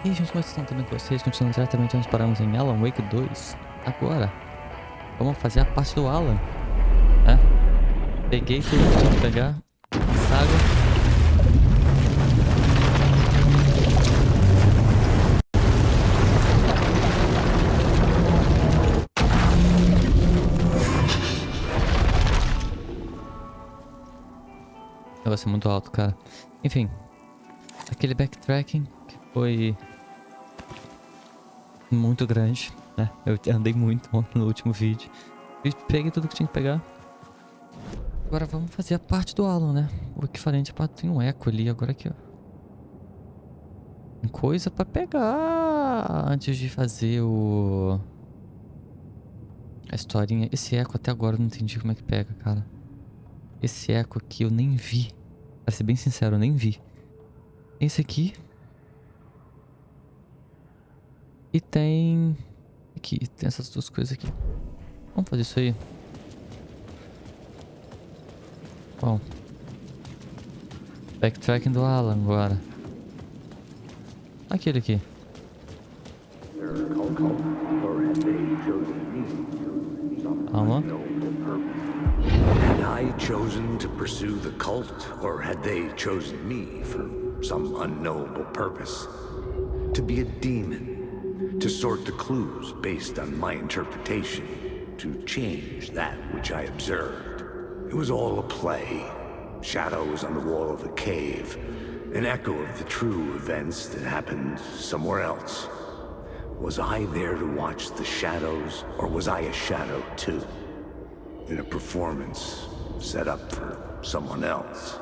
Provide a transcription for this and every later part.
E aí, gente, como estão também com vocês? Continuando diretamente onde paramos em Alan Wake 2. Agora, vamos fazer a parte do Alan, né? Peguei tudo que tinha que pegar. Saga. O negócio é muito alto, cara. Enfim, aquele backtracking que foi muito grande, né? Eu andei muito no último vídeo. E peguei tudo que tinha que pegar. Agora vamos fazer a parte do Alan, né? O equivalente a parte tem um eco ali, agora aqui, ó. Tem coisa pra pegar antes de fazer a historinha. Esse eco até agora eu não entendi como é que pega, cara. Esse eco aqui eu nem vi. Pra ser bem sincero, eu nem vi. Esse aqui. E tem... Aqui, tem essas duas coisas aqui. Vamos fazer isso aí. Bom. Backtracking do Alan agora. Aquele aqui. Calma. Had I chosen to pursue the cult, or had they chosen me for some unknowable purpose? To be a demon, to sort the clues based on my interpretation, to change that which I observed. It was all a play. Shadows on the wall of the cave, an echo of the true events that happened somewhere else. Was I there to watch the shadows, or was I a shadow too? In a performance set up for someone else.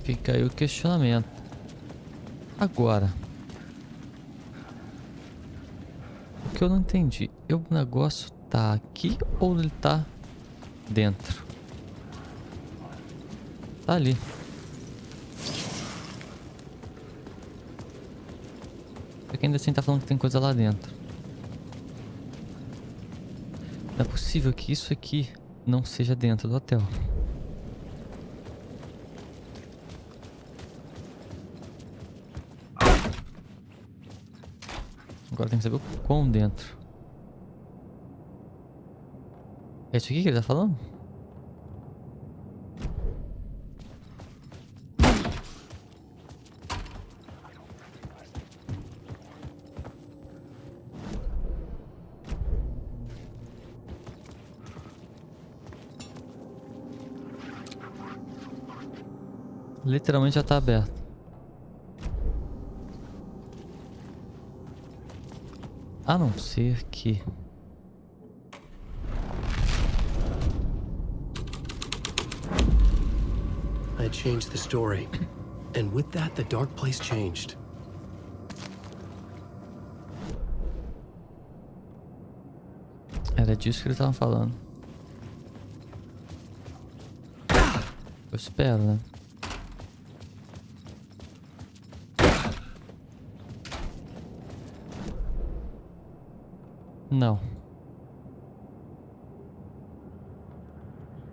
Fica aí o questionamento. Agora. O que eu não entendi. O negócio tá aqui ou ele tá dentro? Tá ali. Porque ainda assim tá falando que tem coisa lá dentro. Não é possível que isso aqui não seja dentro do hotel. Agora tem que saber o quão dentro. É isso aqui que ele tá falando? Literalmente já tá aberto. A não ser que... I changed the story. And with that, the dark place changed. Era disso que eles estavam falando. Eu espero, né? Não.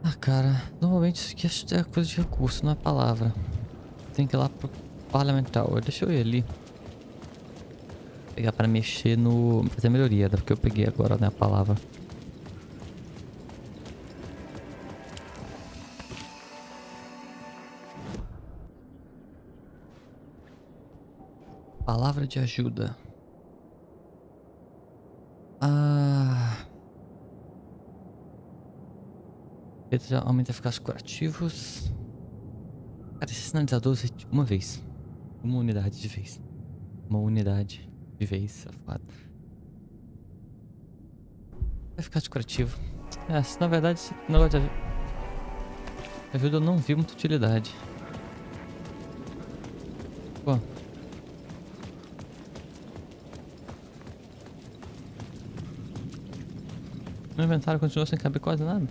Ah, cara. Normalmente isso aqui é coisa de recurso, não é palavra. Tem que ir lá pro parlamentar. Deixa eu ir ali. Pegar pra mexer no... Fazer a melhoria, porque eu peguei agora, né, a palavra. Palavra de ajuda. Ah... Ele já aumenta a eficácia curativos. Cara, esse sinalizador usa uma vez. Uma unidade de vez. Uma unidade de vez, safado. Eficácia curativo. É, na verdade, esse negócio de ajuda eu não vi muita utilidade. Pô. Meu inventário continua sem caber quase nada.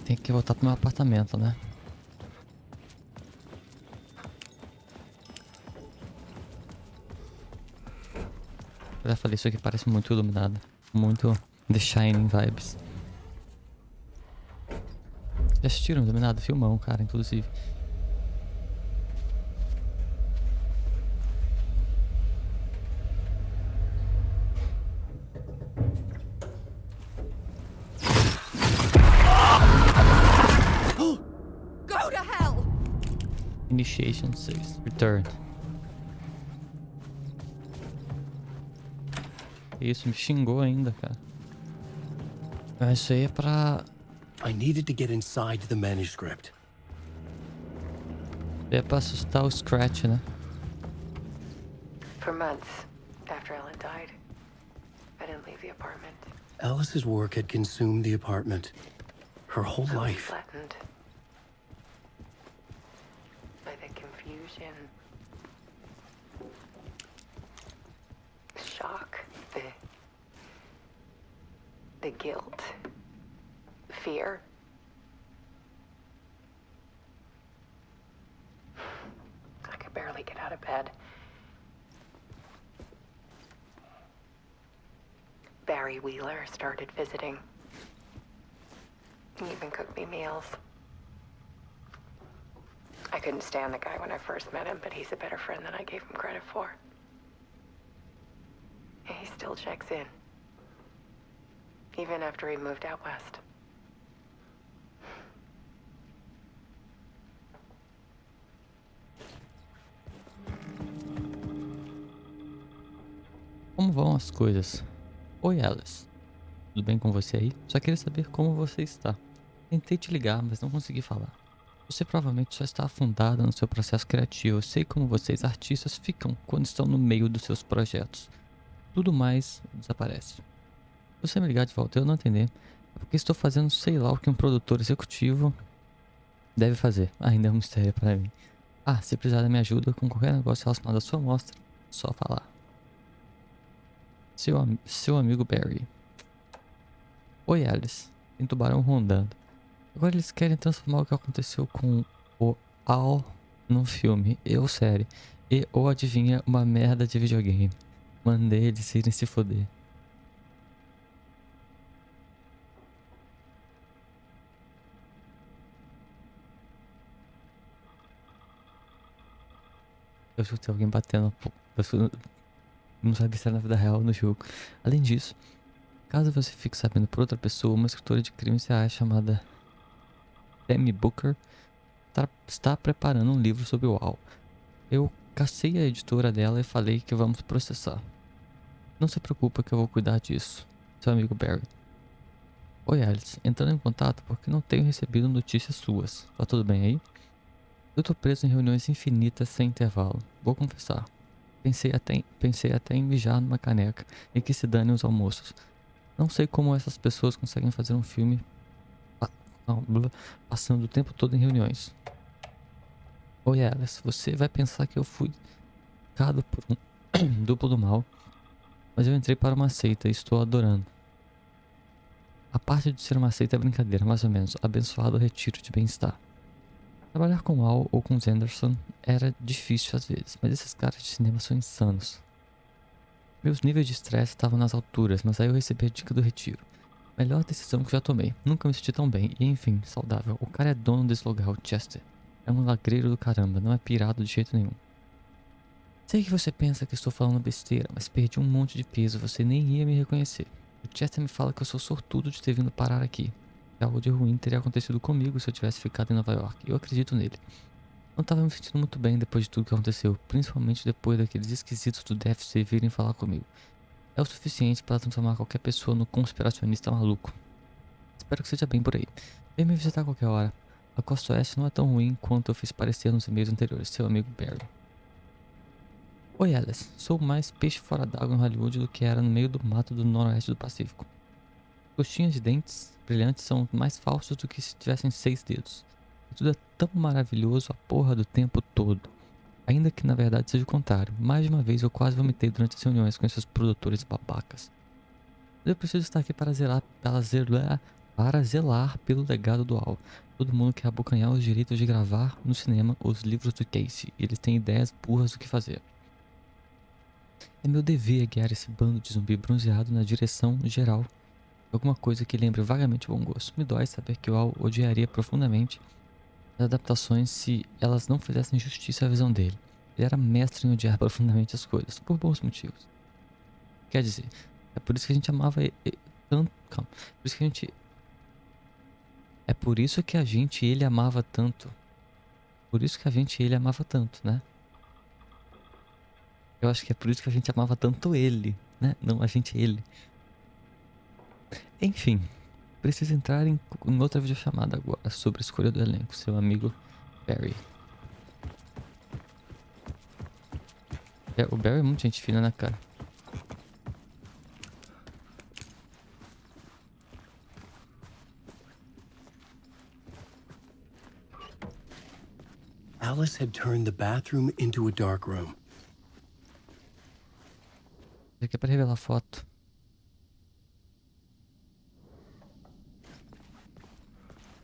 Tem que voltar pro meu apartamento, né? Eu já falei, isso aqui parece muito iluminado. Muito The Shining vibes. Já assistiram Dominado? Filmão, cara, inclusive. Go to hell! Initiation 6. Return. Isso, me xingou ainda, cara. Mas isso aí é pra... I needed to get inside the manuscript. É pra assustar o Scratch, né? For months after Ellen died, I didn't leave the apartment. Alice's work had consumed the apartment. Her whole I was life. flattened by the confusion, shock, the guilt, fear. I could barely get out of bed. Barry Wheeler started visiting. He even cooked me meals. I couldn't stand the guy when I first met him, but he's a better friend than I gave him credit for. And he still checks in. Even after he moved out west. Como vão as coisas? Oi, Alice. Tudo bem com você aí? Só queria saber como você está. Tentei te ligar, mas não consegui falar. Você provavelmente só está afundada no seu processo criativo. Eu sei como vocês, artistas, ficam quando estão no meio dos seus projetos. Tudo mais desaparece. Se você me ligar de volta e eu não entender, é porque estou fazendo sei lá o que um produtor executivo deve fazer. Ainda é um mistério para mim. Ah, se precisar da minha ajuda com qualquer negócio relacionado à sua amostra, só falar. Seu amigo Barry. Oi, Alice. Tem tubarão rondando. Agora eles querem transformar o que aconteceu com o Al num filme, ou série, e ou adivinha, uma merda de videogame. Mandei eles irem se foder. Eu escutei alguém batendo. Não sabe se é na vida real ou no jogo. Além disso, caso você fique sabendo por outra pessoa, uma escritora de crimes reais chamada Tammy Booker está preparando um livro sobre o Al. Eu cacei a editora dela e falei que vamos processar. Não se preocupa que eu vou cuidar disso. Seu amigo Barry. Oi, Alice. Entrando em contato porque não tenho recebido notícias suas. Tá tudo bem aí? Eu tô preso em reuniões infinitas sem intervalo. Vou confessar. Pensei até em mijar numa caneca e que se dane os almoços. Não sei como essas pessoas conseguem fazer um filme passando o tempo todo em reuniões. Oi, Alice. Você vai pensar que eu fui picado por um duplo do mal, mas eu entrei para uma seita e estou adorando. A parte de ser uma seita é brincadeira, mais ou menos. Abençoado retiro de bem-estar. Trabalhar com Al ou com Anderson era difícil às vezes, mas esses caras de cinema são insanos. Meus níveis de estresse estavam nas alturas, mas aí eu recebi a dica do retiro. Melhor decisão que já tomei. Nunca me senti tão bem e, enfim, saudável. O cara é dono desse lugar, o Chester. É um lagreiro do caramba, não é pirado de jeito nenhum. Sei que você pensa que estou falando besteira, mas perdi um monte de peso, você nem ia me reconhecer. O Chester me fala que eu sou sortudo de ter vindo parar aqui. Que algo de ruim teria acontecido comigo se eu tivesse ficado em Nova York. Eu acredito nele. Não estava me sentindo muito bem depois de tudo que aconteceu, principalmente depois daqueles esquisitos do DFC virem falar comigo. É o suficiente para transformar qualquer pessoa no conspiracionista maluco. Espero que seja bem por aí. Vem me visitar a qualquer hora. A costa oeste não é tão ruim quanto eu fiz parecer nos e-mails anteriores. Seu amigo Barry. Oi, Alice. Sou mais peixe fora d'água em Hollywood do que era no meio do mato do noroeste do Pacífico. Coxinhas de dentes brilhantes são mais falsos do que se tivessem 6 dedos. E tudo é tão maravilhoso a porra do tempo todo. Ainda que na verdade seja o contrário. Mais de uma vez eu quase vomitei durante as reuniões com esses produtores babacas. Eu preciso estar aqui para zelar pelo legado do Al. Todo mundo quer abocanhar os direitos de gravar no cinema os livros do Casey. E eles têm ideias burras do que fazer. É meu dever guiar esse bando de zumbi bronzeado na direção geral de alguma coisa que lembre vagamente o bom gosto. Me dói saber que eu odiaria profundamente as adaptações se elas não fizessem justiça à visão dele. Ele era mestre em odiar profundamente as coisas, por bons motivos. Quer dizer, é por isso que a gente amava tanto. Calma. Por isso que a gente. É por isso que a gente e ele amava tanto. Por isso que a gente e ele amava tanto, né? Eu acho que é por isso que a gente amava tanto ele, né? Não a gente e ele. Enfim, preciso entrar em outra videochamada agora sobre a escolha do elenco. Seu amigo Barry. O Barry é muito gente fina, né, cara? Alice had turned the bathroom into a dark room. Isso aqui é pra revelar foto.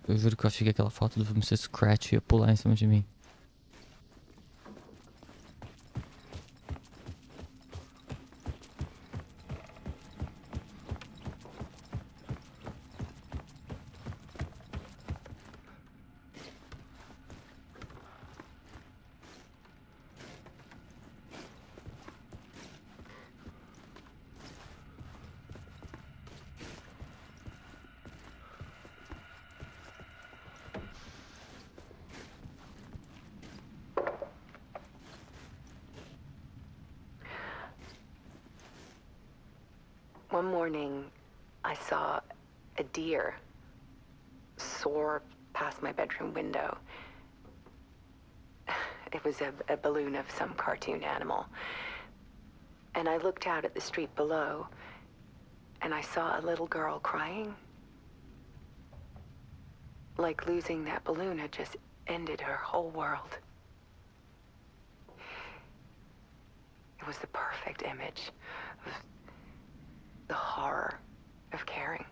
Eu juro que eu achei que aquela foto do Mr. Scratch ia pular em cima de mim. One morning, I saw a deer soar past my bedroom window. It was a balloon of some cartoon animal. And I looked out at the street below, and I saw a little girl crying. Like losing that balloon had just ended her whole world. It was the perfect image of the horror of caring.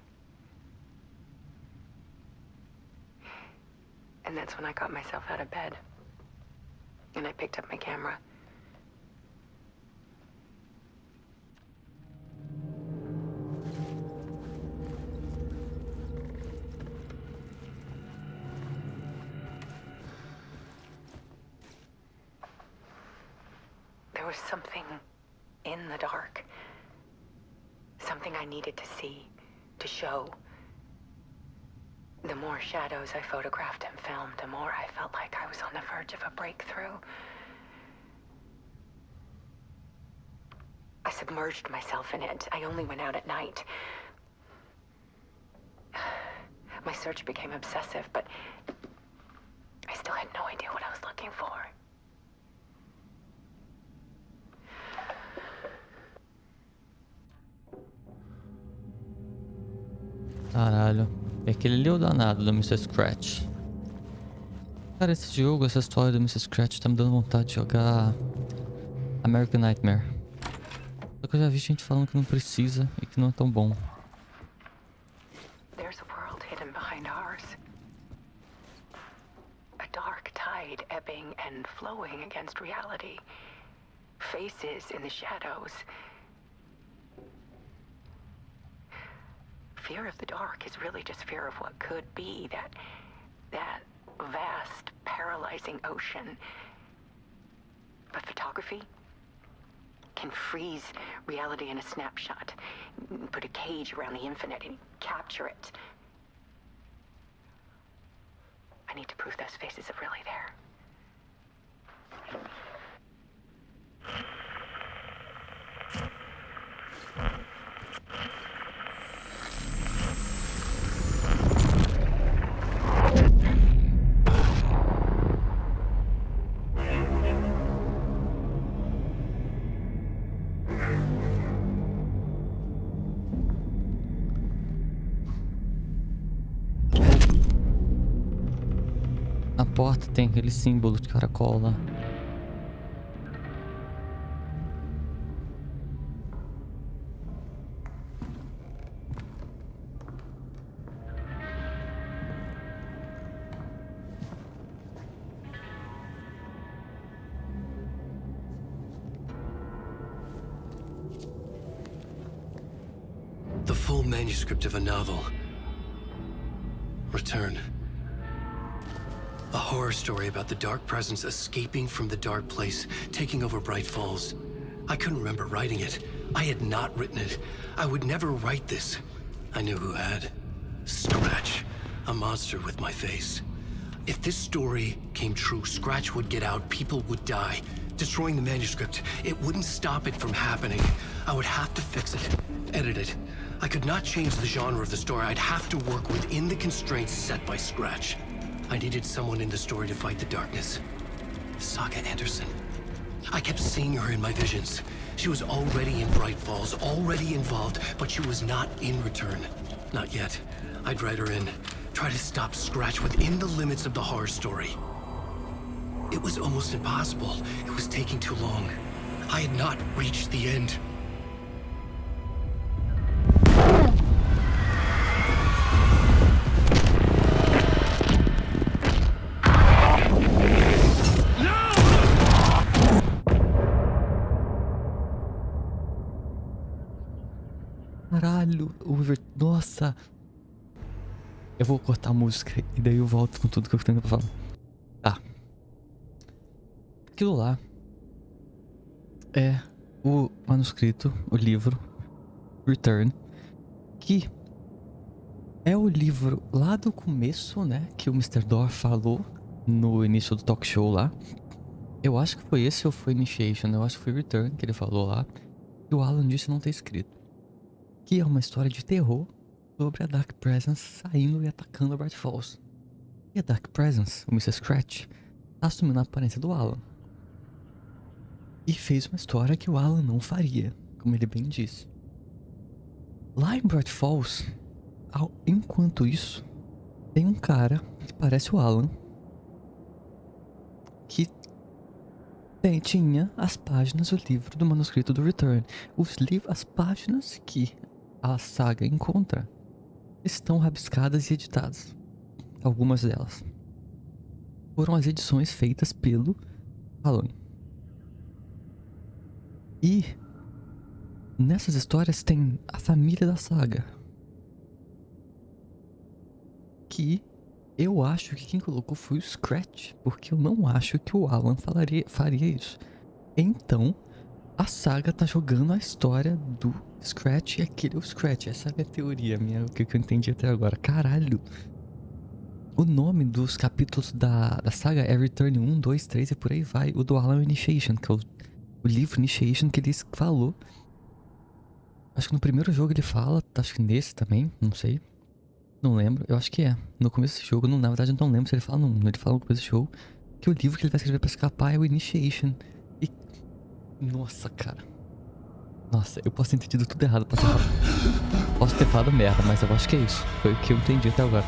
And that's when I got myself out of bed. And I picked up my camera. There was something in the dark. Something I needed to see, to show. The more shadows I photographed and filmed, the more I felt like I was on the verge of a breakthrough. I submerged myself in it. I only went out at night. My search became obsessive, but I still had no idea what I was looking for. Caralho. É aquele ali o danado do Mr. Scratch. Cara, esse jogo, essa história do Mr. Scratch tá me dando vontade de jogar American Nightmare. Só que eu já vi gente falando que não precisa e que não é tão bom. There's a world hidden behind ours. A dark tide ebbing and flowing against reality. Faces in the shadows. Fear of the dark is really just fear of what could be, that vast, paralyzing ocean. But photography can freeze reality in a snapshot, put a cage around the infinite and capture it. I need to prove those faces are really there. Na porta tem aquele símbolo de caracol lá. full manuscript of a novel. Return. A horror story about the dark presence escaping from the dark place, taking over Bright Falls. I couldn't remember writing it. I had not written it. I would never write this. I knew who had. Scratch. A monster with my face. If this story came true, Scratch would get out, people would die. Destroying the manuscript, it wouldn't stop it from happening. I would have to fix it, edit it. I could not change the genre of the story. I'd have to work within the constraints set by Scratch. I needed someone in the story to fight the darkness. Saga Anderson. I kept seeing her in my visions. She was already in Bright Falls, already involved, but she was not in Return. Not yet. I'd write her in. Try to stop Scratch within the limits of the horror story. It was almost impossible. It was taking too long. I had not reached the end. Caralho, nossa. Eu vou cortar a música e daí eu volto com tudo que eu tenho pra falar. Tá. Aquilo lá é o manuscrito, o livro Return, que é o livro lá do começo, né? Que o Mr. Door falou no início do talk show lá. Eu acho que foi esse ou foi Initiation, eu acho que foi Return que ele falou lá. E o Alan disse não ter escrito. Que é uma história de terror sobre a Dark Presence saindo e atacando a Bright Falls. E a Dark Presence, o Mr. Scratch, tá assumindo a aparência do Alan. E fez uma história que o Alan não faria, como ele bem disse. Lá em Bright Falls, enquanto isso, tem um cara que parece o Alan, que tinha as páginas do livro do manuscrito do Return. As páginas que a saga encontra estão rabiscadas e editadas. Algumas delas foram as edições feitas pelo Alan. E nessas histórias tem a família da saga, que eu acho que quem colocou foi o Scratch, porque eu não acho que o Alan faria isso. Então a saga tá jogando a história do Scratch e aquele é o Scratch. Essa é a minha teoria, o que eu entendi até agora. Caralho. O nome dos capítulos da saga é Return 1, 2, 3 e por aí vai. O do Alan Initiation, que é o livro Initiation que ele falou. Acho que no primeiro jogo ele fala, acho que nesse também, não sei. Não lembro, eu acho que é. No começo desse jogo, na verdade eu não lembro se ele fala ele fala no começo do jogo que o livro que ele vai escrever pra escapar é o Initiation. E... nossa, cara. Nossa, eu posso ter entendido tudo errado. Posso ter falado merda, mas eu acho que é isso. Foi o que eu entendi até agora.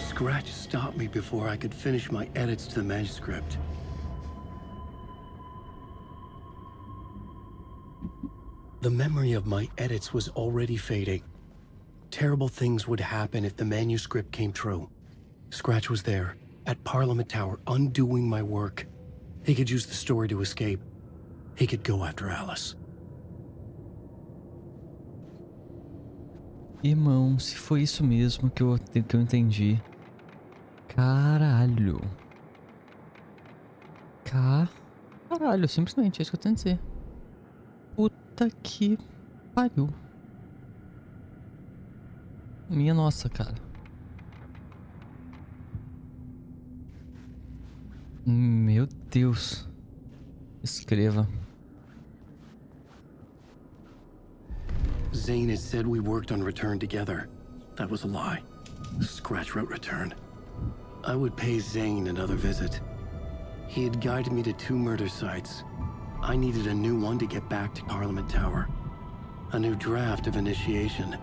Scratch stopped me before I could finish my edits to the manuscript. The memory of my edits was already fading. Terrible things would happen if the manuscript came true. Scratch was there, at Parliament Tower, undoing my work. He could use the story to escape. He could go after Alice. Irmão, se foi isso mesmo que eu entendi. Caralho. Caralho, simplesmente é isso que eu tenho a dizer. Puta que pariu. Minha nossa, cara. Meu Deus. Escreva. Zane had said we worked on Return together. That was a lie. Scratch wrote Return. I would pay Zane another visit. He had guided me to 2 murder sites. I needed a new one to get back to Parliament Tower. A new draft of Initiation.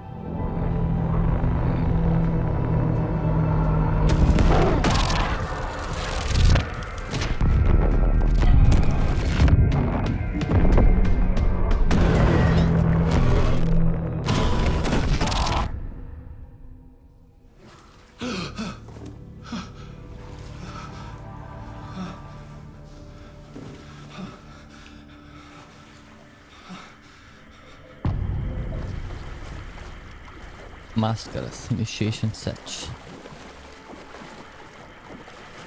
Máscaras, Initiation Set.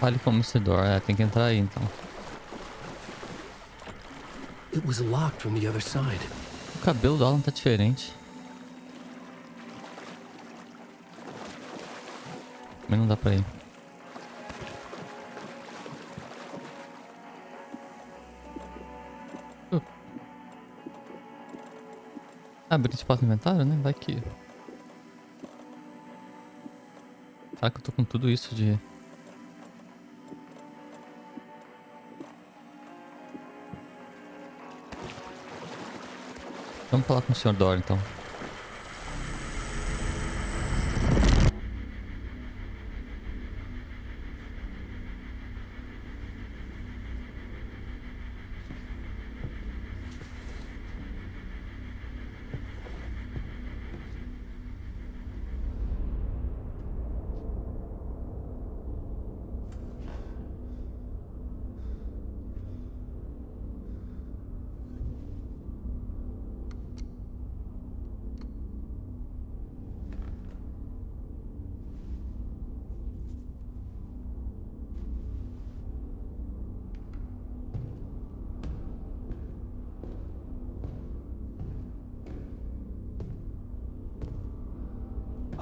Fale como vencedor. Tem que entrar aí então. It was locked from the other side. O cabelo do Alan tá diferente. Mas não dá pra ir. Abrir espaço no inventário, né? Vai que... Será que eu tô com tudo isso de... Vamos falar com o Sr. Dor, então.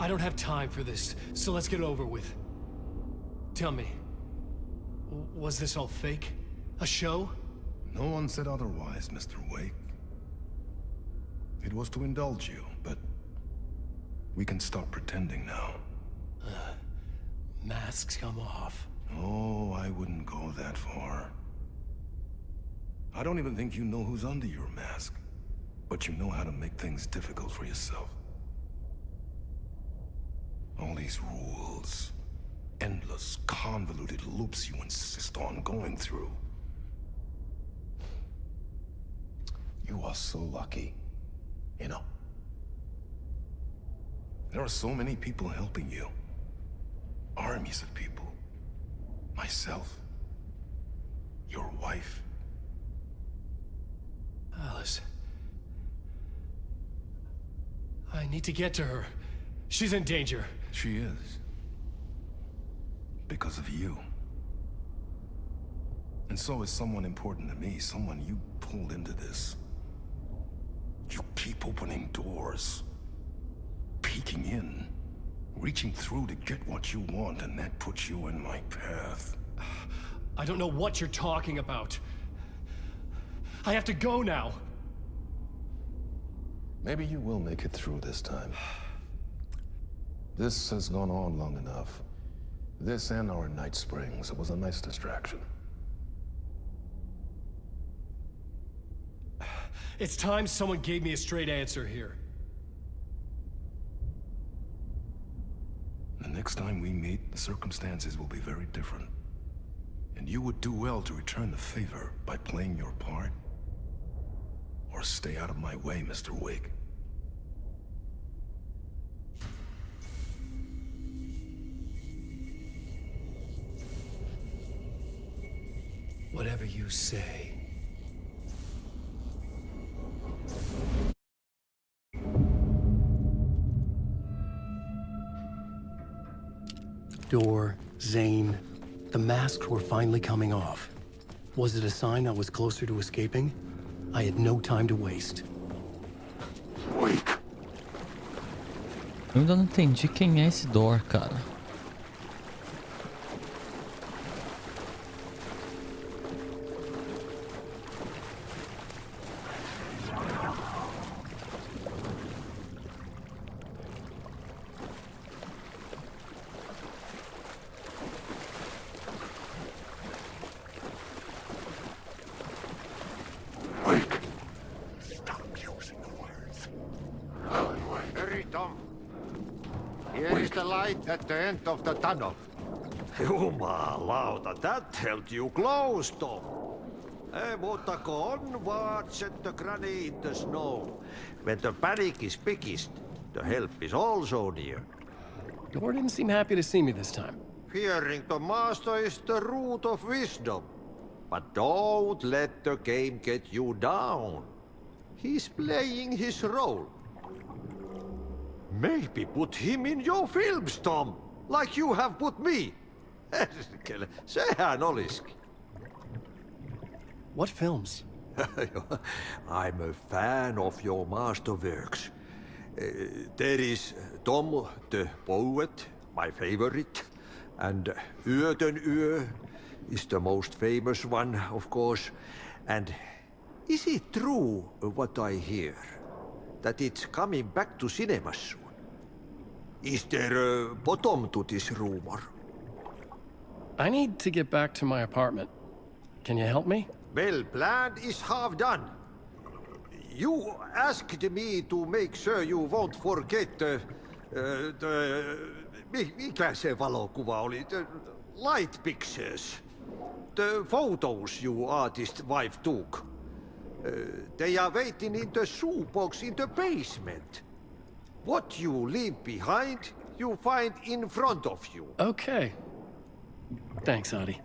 I don't have time for this, so let's get it over with. Tell me, was this all fake? A show? No one said otherwise, Mr. Wake. It was to indulge you, but we can stop pretending now. Masks come off. Oh, I wouldn't go that far. I don't even think you know who's under your mask, but you know how to make things difficult for yourself. All these rules, endless, convoluted loops you insist on going through. You are so lucky, you know. There are so many people helping you. Armies of people. Myself. Your wife. Alice. I need to get to her. She's in danger. She is. Because of you. And so is someone important to me, someone you pulled into this. You keep opening doors, peeking in, reaching through to get what you want, and that puts you in my path. I don't know what you're talking about. I have to go now. Maybe you will make it through this time. This has gone on long enough. This and our night springs. It was a nice distraction. It's time someone gave me a straight answer here. The next time we meet, the circumstances will be very different. And you would do well to return the favor by playing your part. Or stay out of my way, Mr. Wake. Whatever you say. Door, Zane, the masks were finally coming off. Was it a sign I was closer to escaping? I had no time to waste. Wake! Eu ainda não entendi quem é esse Dor, cara. Wake! Stop using the words. Hurry, Tom. Here is the light at the end of the tunnel. Jumalauta, that held you close, Tom. Mutta go onwards and the granny in the snow. When the panic is biggest, the help is also near. Door didn't seem happy to see me this time. Fearing the master is the root of wisdom. But don't let the game get you down. He's playing his role. Maybe put him in your films, Tom, like you have put me. Herkele, sehän olisikin. What films? I'm a fan of your masterworks. There is Tom the Poet, my favorite, and Yöden Yö is the most famous one, of course. And is it true what I hear, that it's coming back to cinemas soon? Is there a bottom to this rumor? I need to get back to my apartment. Can you help me? Well, plan is half done. You asked me to make sure you won't forget mikä se valokuva oli? The light pictures. The photos your artist wife took. They are waiting in the shoebox in the basement. What you leave behind, you find in front of you. Okay. Thanks, Adi.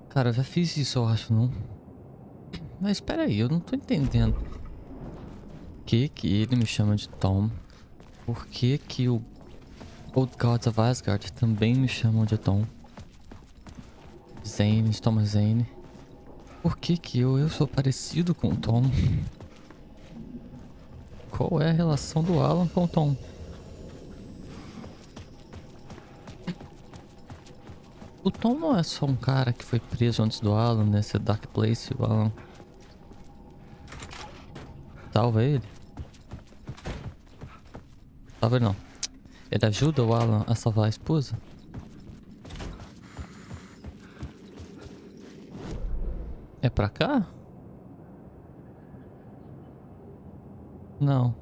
Cara, eu já fiz isso, eu acho, não? Mas espera aí, eu não tô entendendo. Por que ele me chama de Tom? Por que o Old Gods of Asgard também me chamam de Tom? Zane, Thomas Zane. Por que eu sou parecido com o Tom? Qual é a relação do Alan com o Tom? O Tom não é só um cara que foi preso antes do Alan, nesse Dark Place, o Alan salva ele. Salva ele não. Ele ajuda o Alan a salvar a esposa. É pra cá? Não.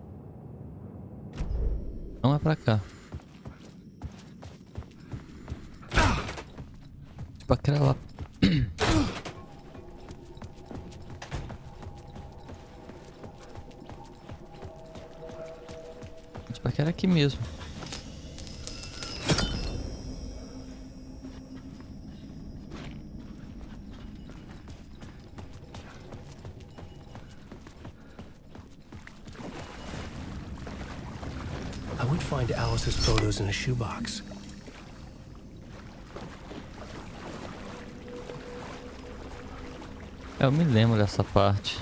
Não é pra cá. Tipo aquela lá. Tipo aquela aqui mesmo. I would find Alice's photos in a shoebox. Eu me lembro dessa parte.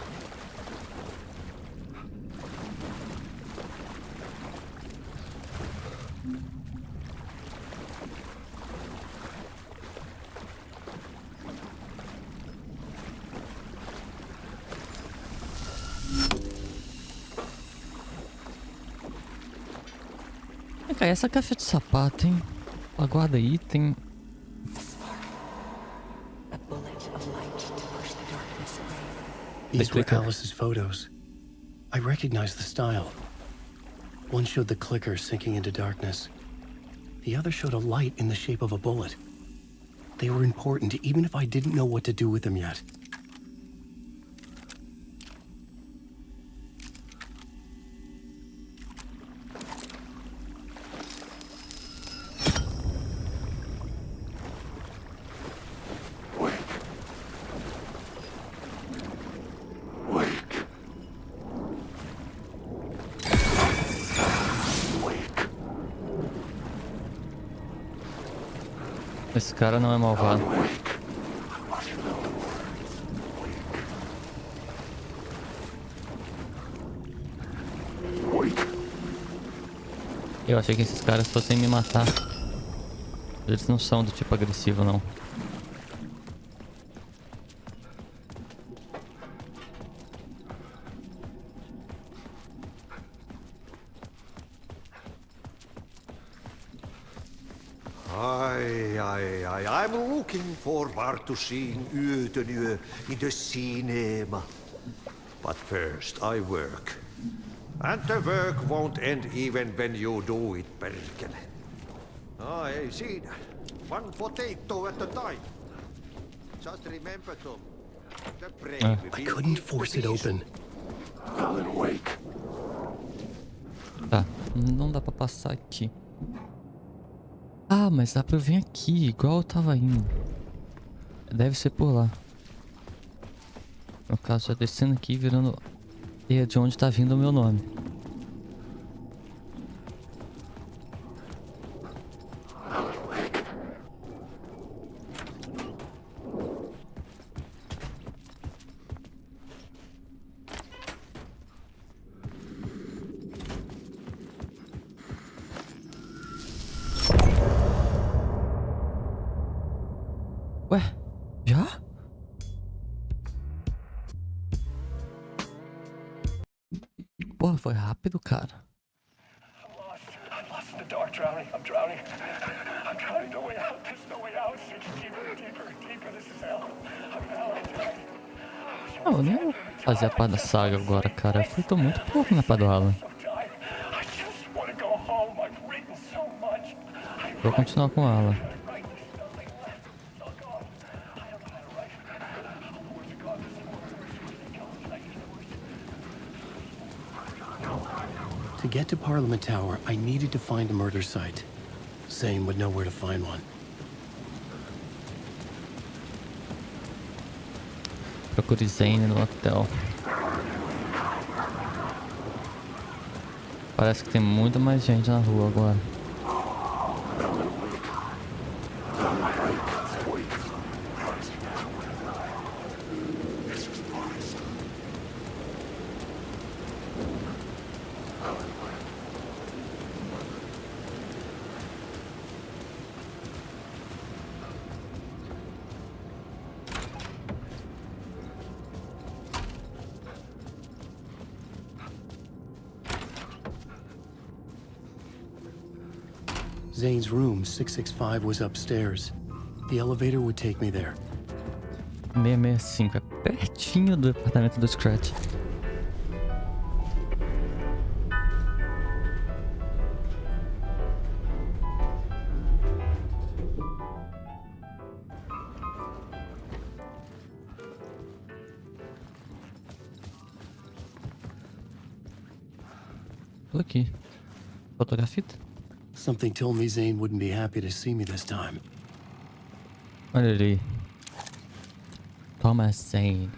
Cara, essa caixa de sapato, hein? Ela guarda item. A bullet of light to push the darkness away. These were clicker. Alice's photos. I recognized the style. One showed the clicker sinking into darkness. The other showed a light in the shape of a bullet. They were important, even if I didn't know what to do with them yet. Esse cara não é malvado. Eu achei que esses caras fossem me matar. Eles não são do tipo agressivo, não. I'm looking forward to seeing Yöden Yö in the cinema. But first I work. And the work won't end even when you do it, perkele. Ei siinä. One potato at a time. Just remember to... The brave I couldn't force it open. Alan, wake. Tá, não dá pra passar aqui. Ah, mas dá pra eu vir aqui, igual eu tava indo. Deve ser por lá. No caso, já descendo aqui, virando E é de onde tá vindo o meu nome. Ué, já? Porra, foi rápido, cara. I'm lost in the dark, drowning. I'm drowning. I'm drowning. No way out. There's no way out. It's deeper, deeper, deeper. This is hell. I'm drowning. Não, eu nem vou fazer a parte da saga agora, cara. Eu tô muito pouco na parte do Alan. I just want to go home. I've written so much. Vou continuar com o Alan. To get to Parliament Tower, I needed to find a murder site. Zane would know where to find one. Procure Zane no hotel. Parece que tem muita mais gente na rua agora. Zane's room, 665, was upstairs. The elevator would take me there. 665 é pertinho do apartamento do Scratch. Tô aqui. Faltou a fita? Something told me Zane wouldn't be happy to see me this time. Olha ali. Thomas Zane.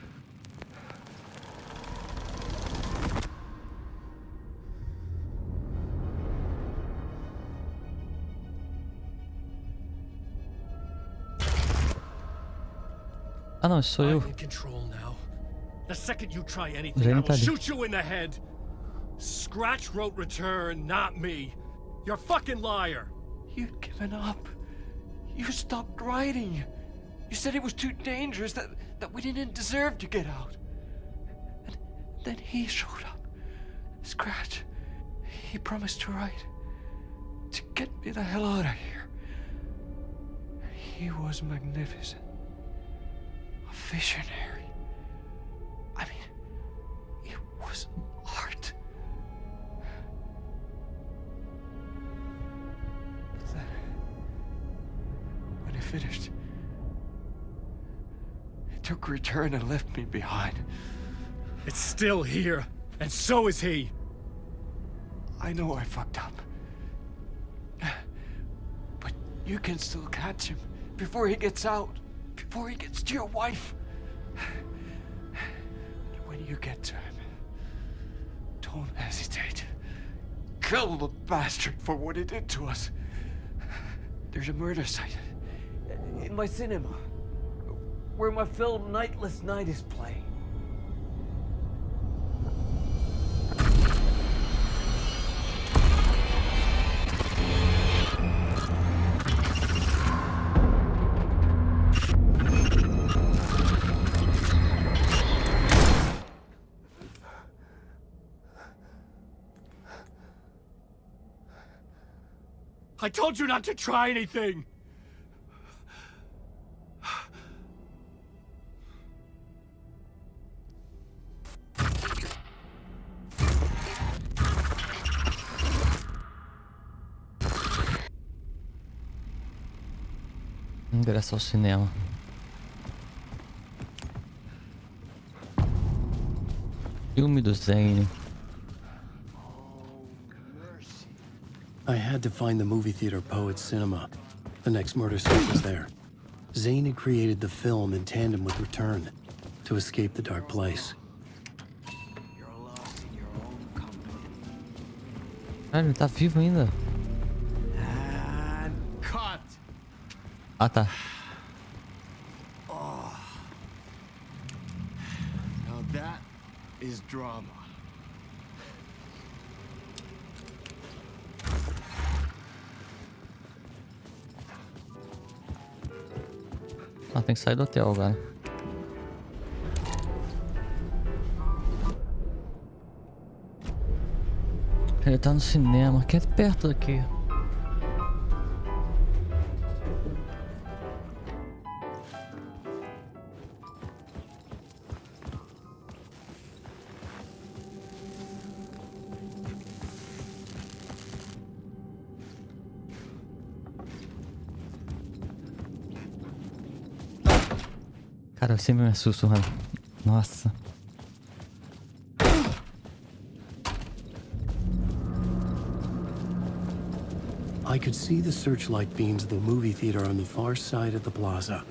Ah não, sou eu. I'm in control now. The second you try anything, Zane I tá will ali. shoot you in the head. Scratch wrote return, not me. You're a fucking liar. You'd given up. You stopped writing. You said it was too dangerous, that we didn't deserve to get out. And then he showed up. Scratch. He promised to write. To get me the hell out of here. He was magnificent. A visionary. I mean, it was art. But then, when he finished, he took return and left me behind. It's still here, and so is he. I know I fucked up. But you can still catch him before he gets out, before he gets to your wife. And when you get to him, don't hesitate. Kill the bastard for what he did to us. There's a murder site in my cinema where my film Nightless Night is playing. I told you not to try anything. Ingresso ao cinema. Filme do Zane. I had to find the movie theater Poet's Cinema. The next murder site was there. Zane had created the film in tandem with Return to escape the dark place. Cara, ele tá vivo ainda. And cut. Ah, tá. Now that is drama. Ah, tem que sair do hotel agora. Ele tá no cinema, que é perto daqui. Cara, eu sempre me assusto, mano. Nossa. I could see the searchlight beams of the movie theater on the far side of the plaza.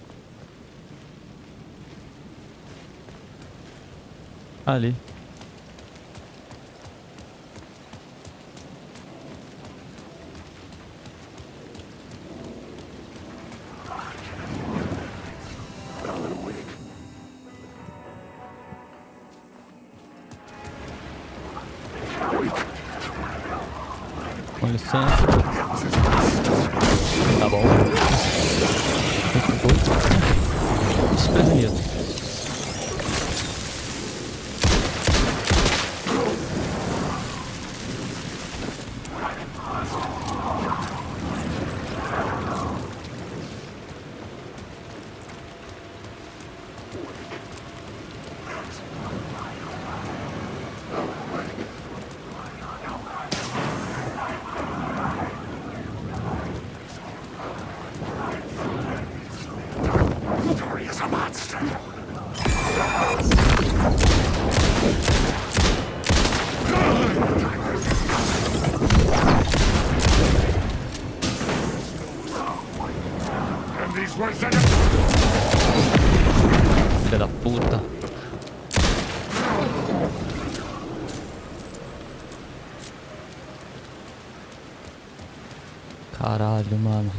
Ali. Com licença. Tá bom. Desprevenido. Filha da puta. Caralho, mano.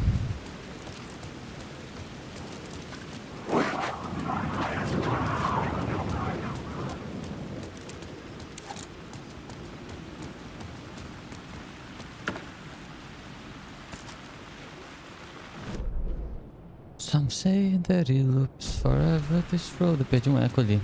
Some say that it loops forever this road. Eu perdi um eco ali.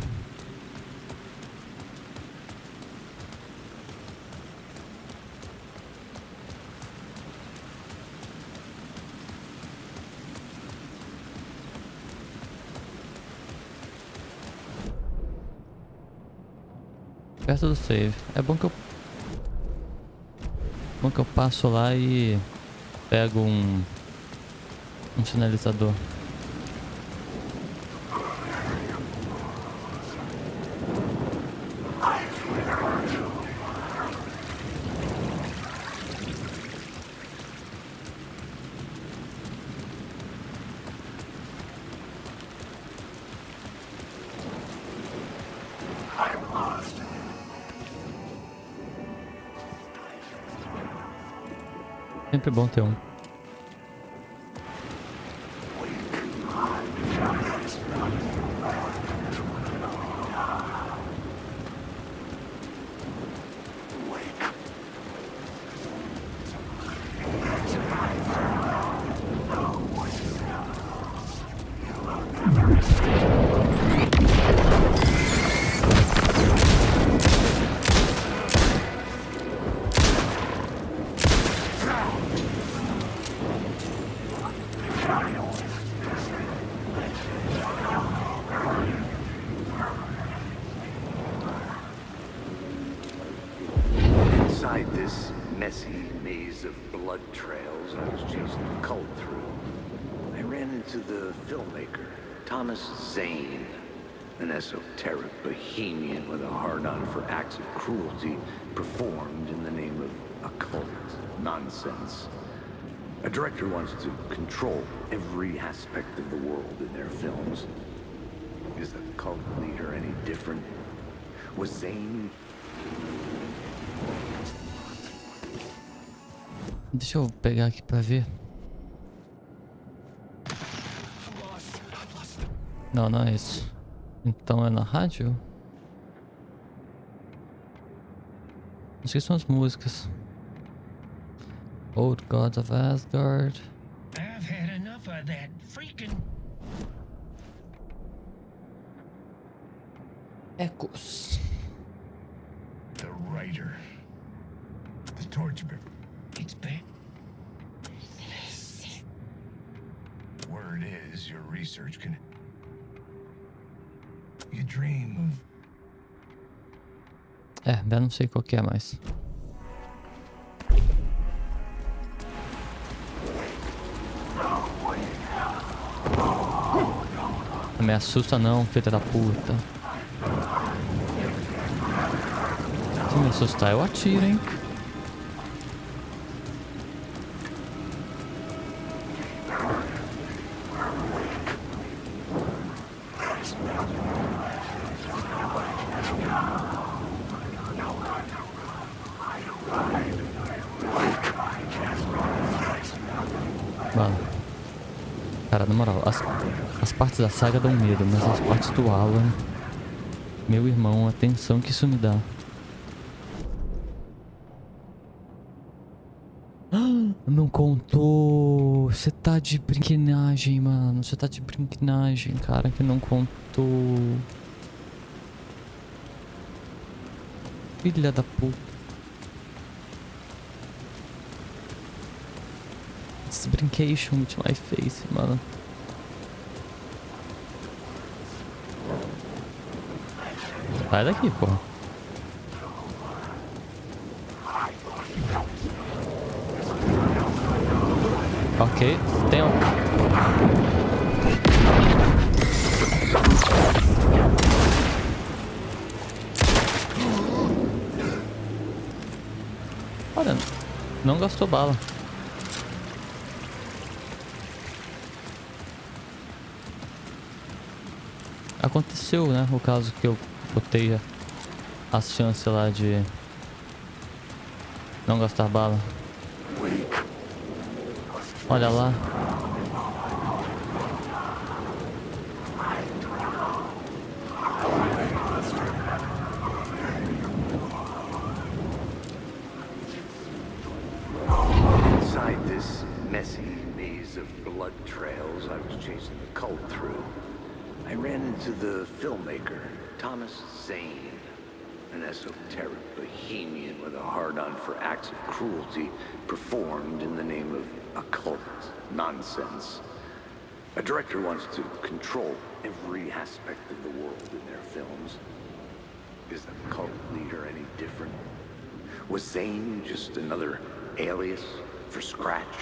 Perto do save. É bom que eu passo lá e pego um sinalizador. Sempre bom ter um. Inside this messy maze of blood trails I was chasing the cult through, I ran into the filmmaker, Thomas Zane, an esoteric bohemian with a hard-on for acts of cruelty performed in the name of occult nonsense. A director wants to control every aspect of the world in their films. Is the cult leader any different? Was Zane... Deixa eu pegar aqui pra ver. Não, não é isso. Então é na rádio? Não sei se são as músicas. Old Gods of Asgard. I've had enough of that freaking... Ecos. The writer. The torchbearer. It's back. Word is your research can... You dream of... É, eu não sei qual que é mais. Não me assusta não, filha da puta. Se me assustar eu atiro, hein. Mano, cara, na moral, as partes da saga dão medo, mas as partes do Alan, meu irmão, a tensão que isso me dá. Não contou. Você tá de brinquenagem, mano. Você tá de brinquenagem, cara, que não contou. Filha da puta. This brincation with my face, mano. Sai daqui, porra. Ok, tem um... Olha, não gastou bala. Aconteceu, né? O caso que eu botei as chances lá de não gastar bala. Olha lá. Inside this messy maze of blood trails I was chasing the cult through, I ran into the filmmaker, Thomas Zane, an esoteric bohemian with a hard-on for acts of cruelty performed in the name of occult nonsense. A director wants to control every aspect of the world in their films. Is the cult leader any different? Was Zane just another alias for Scratch?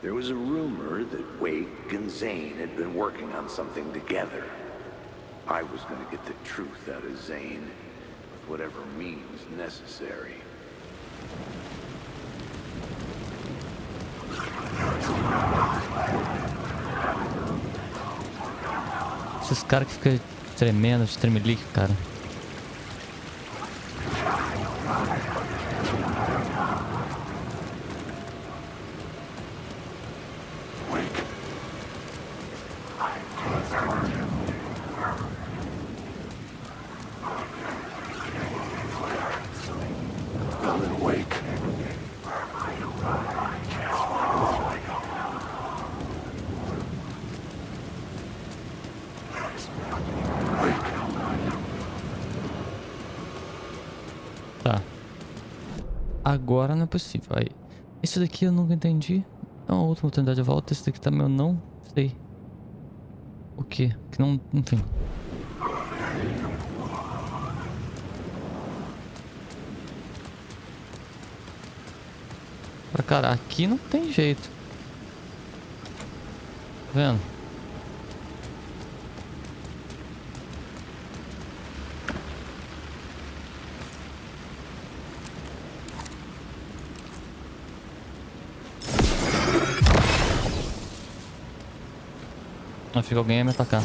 There was a rumor that Wake and Zane had been working on something together. I was going to get the truth out of Zane with whatever means necessary. Esses caras que ficam tremendo, de tremelique, cara. Tá. Agora não é possível. Aí. Esse daqui eu nunca entendi. É uma outra oportunidade de volta. Esse daqui também eu não sei. O que? Que não... Enfim. Pra cara, aqui não tem jeito. Tá vendo? Não fica alguém a me atacar.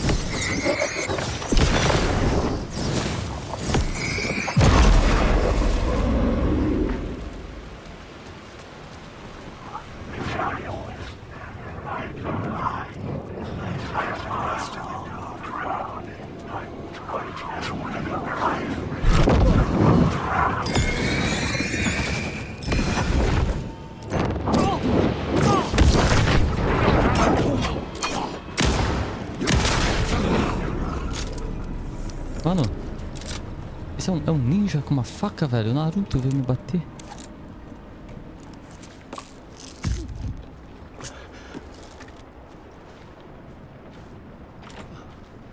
Esse é um ninja com uma faca, velho. O Naruto veio me bater.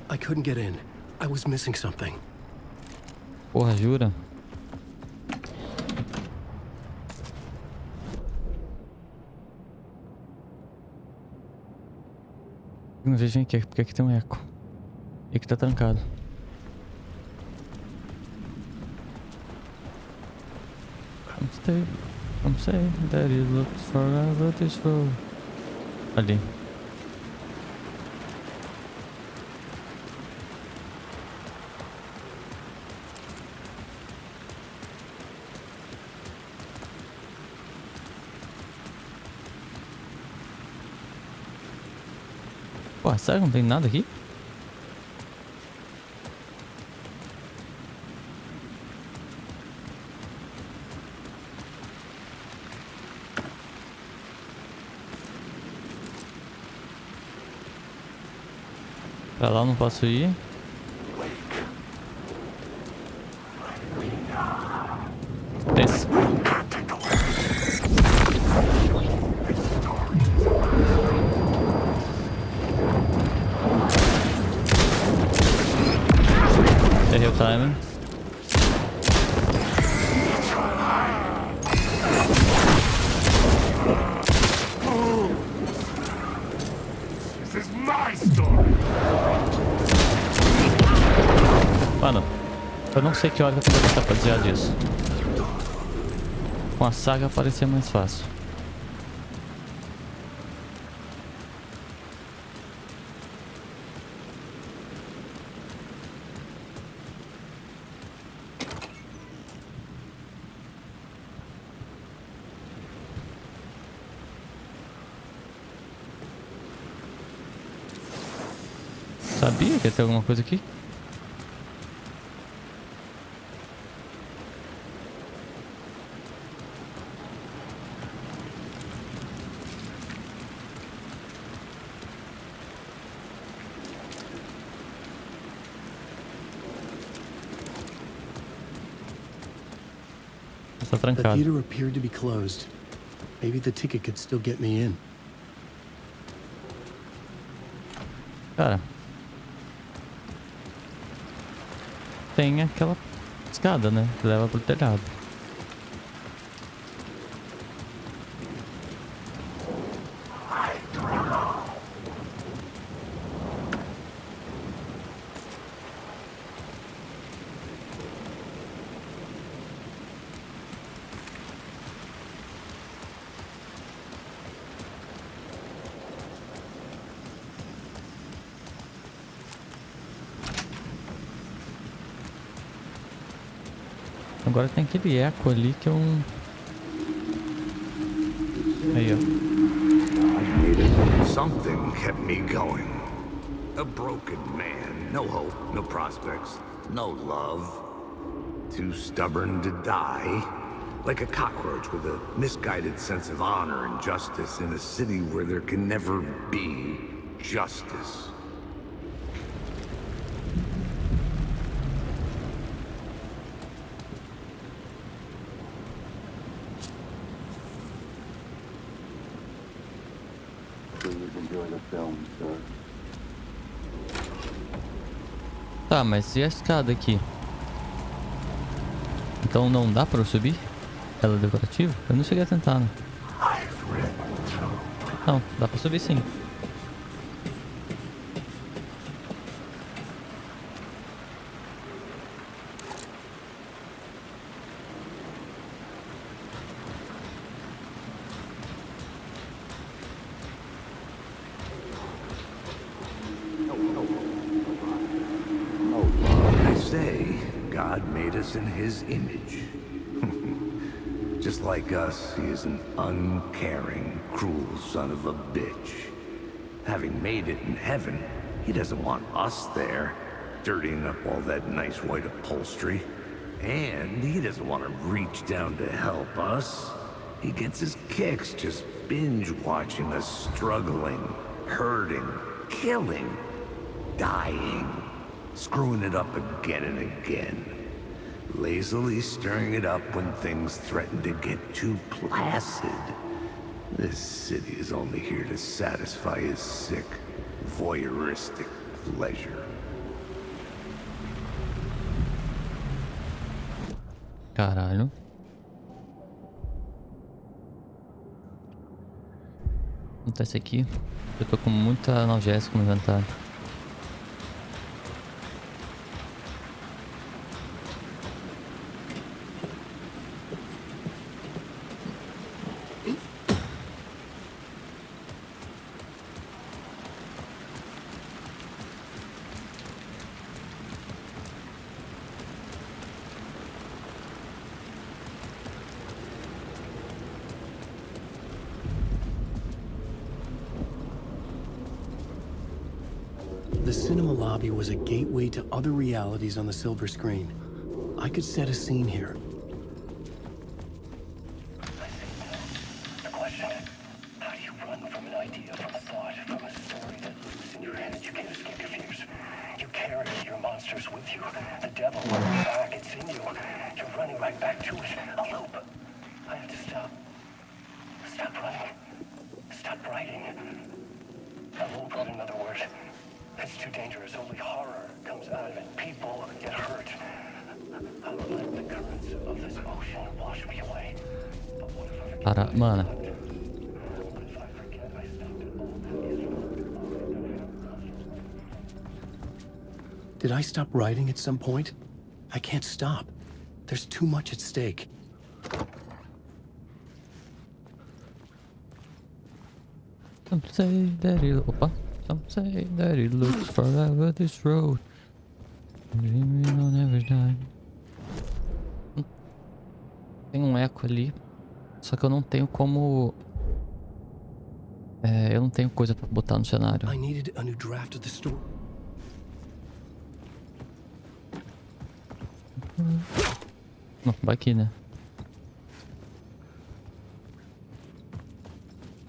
I couldn't get in. I was missing something. Porra, jura? Não vejo aqui, porque aqui tem um eco. E aqui tá trancado. Come say that it looks forever this road. Ali. Pô, sério? Não tem nada aqui? Pra lá eu não posso ir. Desce. Errei o timing. This is my story. Mano, eu não sei que hora que eu tenho que botar pra desviar disso. Com a saga parecia mais fácil. Sabia que ia ter alguma coisa aqui? Tá The trancado. theater appeared to be closed. Maybe the ticket could still get me in. Cara, tem aquela escada, né? Que leva pro telhado. Agora tem aquele eco ali que eu... Aí, ó. Something kept me going. A broken man. No hope, no prospects, no love. Too stubborn to die. Like a cockroach with a misguided sense of honor and justice in a city where there can never be justice. Tá, mas e a escada aqui? Então não dá pra eu subir? Ela é decorativa? Eu não cheguei a tentar, né? Não, dá pra subir sim. They say God made us in his image. Just like us, he is an uncaring, cruel son of a bitch. Having made it in heaven, he doesn't want us there, dirtying up all that nice white upholstery. And he doesn't want to reach down to help us. He gets his kicks just binge watching us struggling, hurting, killing, dying, screwing it up again and again. lazily stirring it up when things threaten to get too placid. This city is only here to satisfy his sick, voyeuristic pleasure. Caralho. Vou botar esse aqui. Eu tô com muita analgésico no inventário. The cinema lobby was a gateway to other realities on the silver screen. I could set a scene here. The question, how do you run from an idea, from a thought, from a story that lives in your head? You can't escape your fears. You carry your monsters with you. The devil, back, it's in you. You're running right back to it. A loop. I have to stop. Stop running. Stop writing. A loop, in other words. It's too dangerous. Only horror comes out of it. People get hurt. I'll let the currents of this ocean wash me away. But what if I forget? Para, mano. What if I forget I stopped at all? Did I stop writing at some point? I can't stop. There's too much at stake. Some say that he... Opa. Some say that he looks forever this road. Dreaming on every time. Tem um eco ali. Só que eu não tenho como... eu não tenho coisa pra botar no cenário. I needed a new draft of the story. Não, vai aqui, né?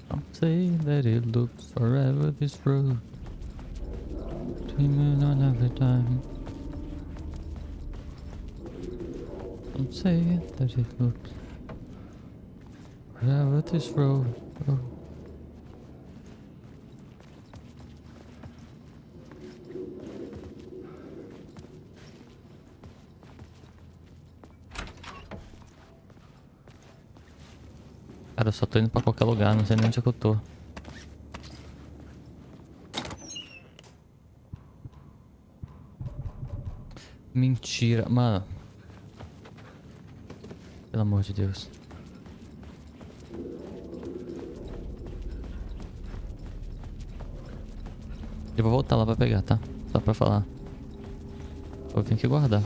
Some say that it looks forever this road. Dreaming on every time. Some say that it looks forever this road. Oh. Cara, eu só tô indo pra qualquer lugar, não sei nem onde é que eu tô. Mentira, mano. Pelo amor de Deus. Eu vou voltar lá pra pegar, tá? Só pra falar. Eu tenho que guardar.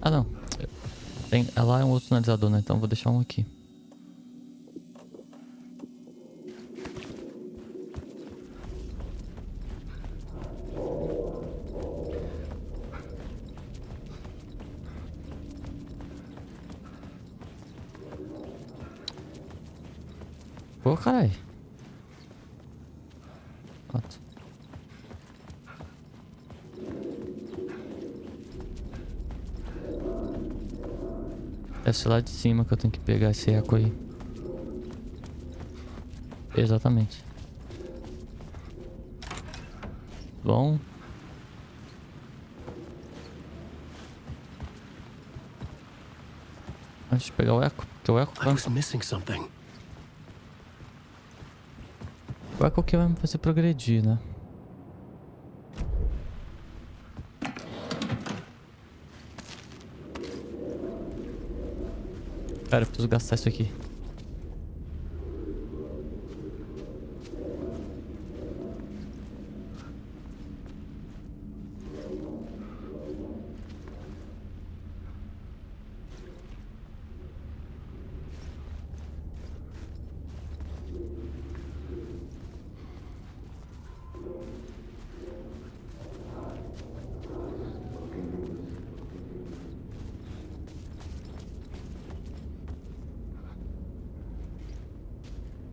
Ah, não. Lá é um outro sinalizador, né? Então vou deixar um aqui. Pô, carai. Pronto. Deve ser lá de cima que eu tenho que pegar esse eco aí. Exatamente. Bom. Antes de pegar o eco, porque o eco I was missing something. O eco que vai me fazer progredir, né? Cara, eu preciso gastar isso aqui.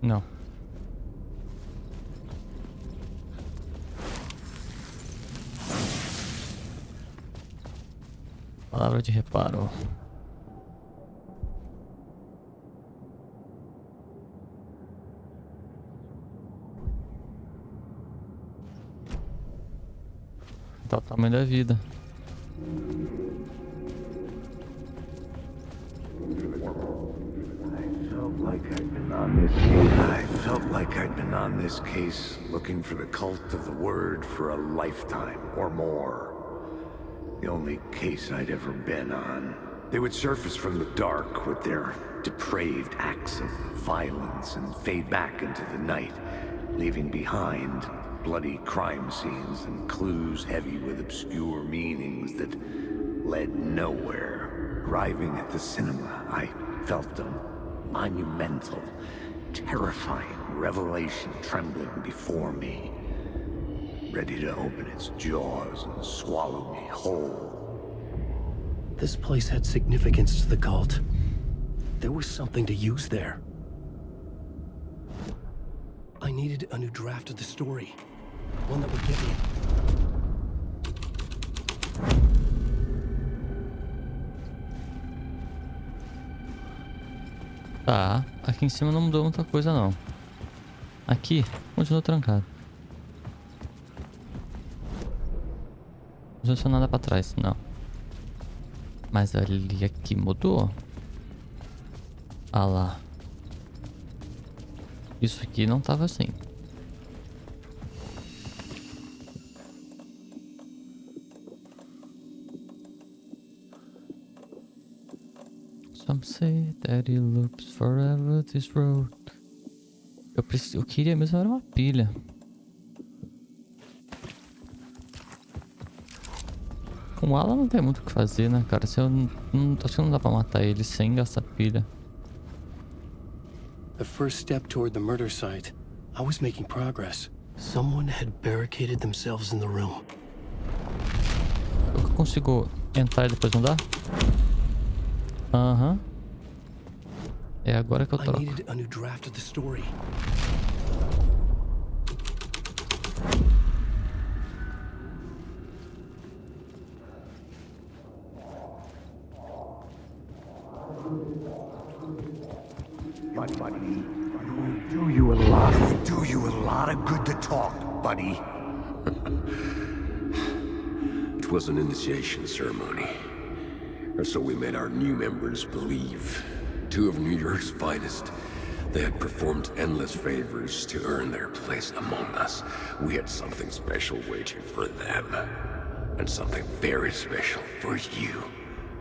Não. Palavra de reparo. Tá o tamanho da vida. I felt like I'd been on this case looking for the cult of the word for a lifetime or more. The only case I'd ever been on. They would surface from the dark with their depraved acts of violence and fade back into the night, leaving behind bloody crime scenes and clues heavy with obscure meanings that led nowhere. Arriving at the cinema, I felt a monumental, terrifying revelation trembling before me, ready to open its jaws and swallow me whole. This place had significance to the cult. There was something to use there. I needed a new draft of the story. One that would get me. Tá, aqui em cima não mudou muita coisa não. Aqui, continua trancado. Não adicionou nada pra trás, não. Mas ali aqui mudou. Ah lá. Isso aqui não tava assim. Some say that it loops forever this road. Eu queria mesmo era uma pilha. Com o Alan não tem muito o que fazer, né, cara? Se eu acho que não dá pra matar ele sem gastar pilha. The first step toward the murder site. I was making progress. Someone had barricaded themselves in the room. Eu consigo entrar e depois mudar? Aham. É agora que eu I troco. needed a new draft of the story. Buddy, do you a lot of good to talk, buddy. It was an initiation ceremony. Or so we made our new members believe. Two of New York's finest. They had performed endless favors to earn their place among us. We had something special waiting for them. And something very special for you,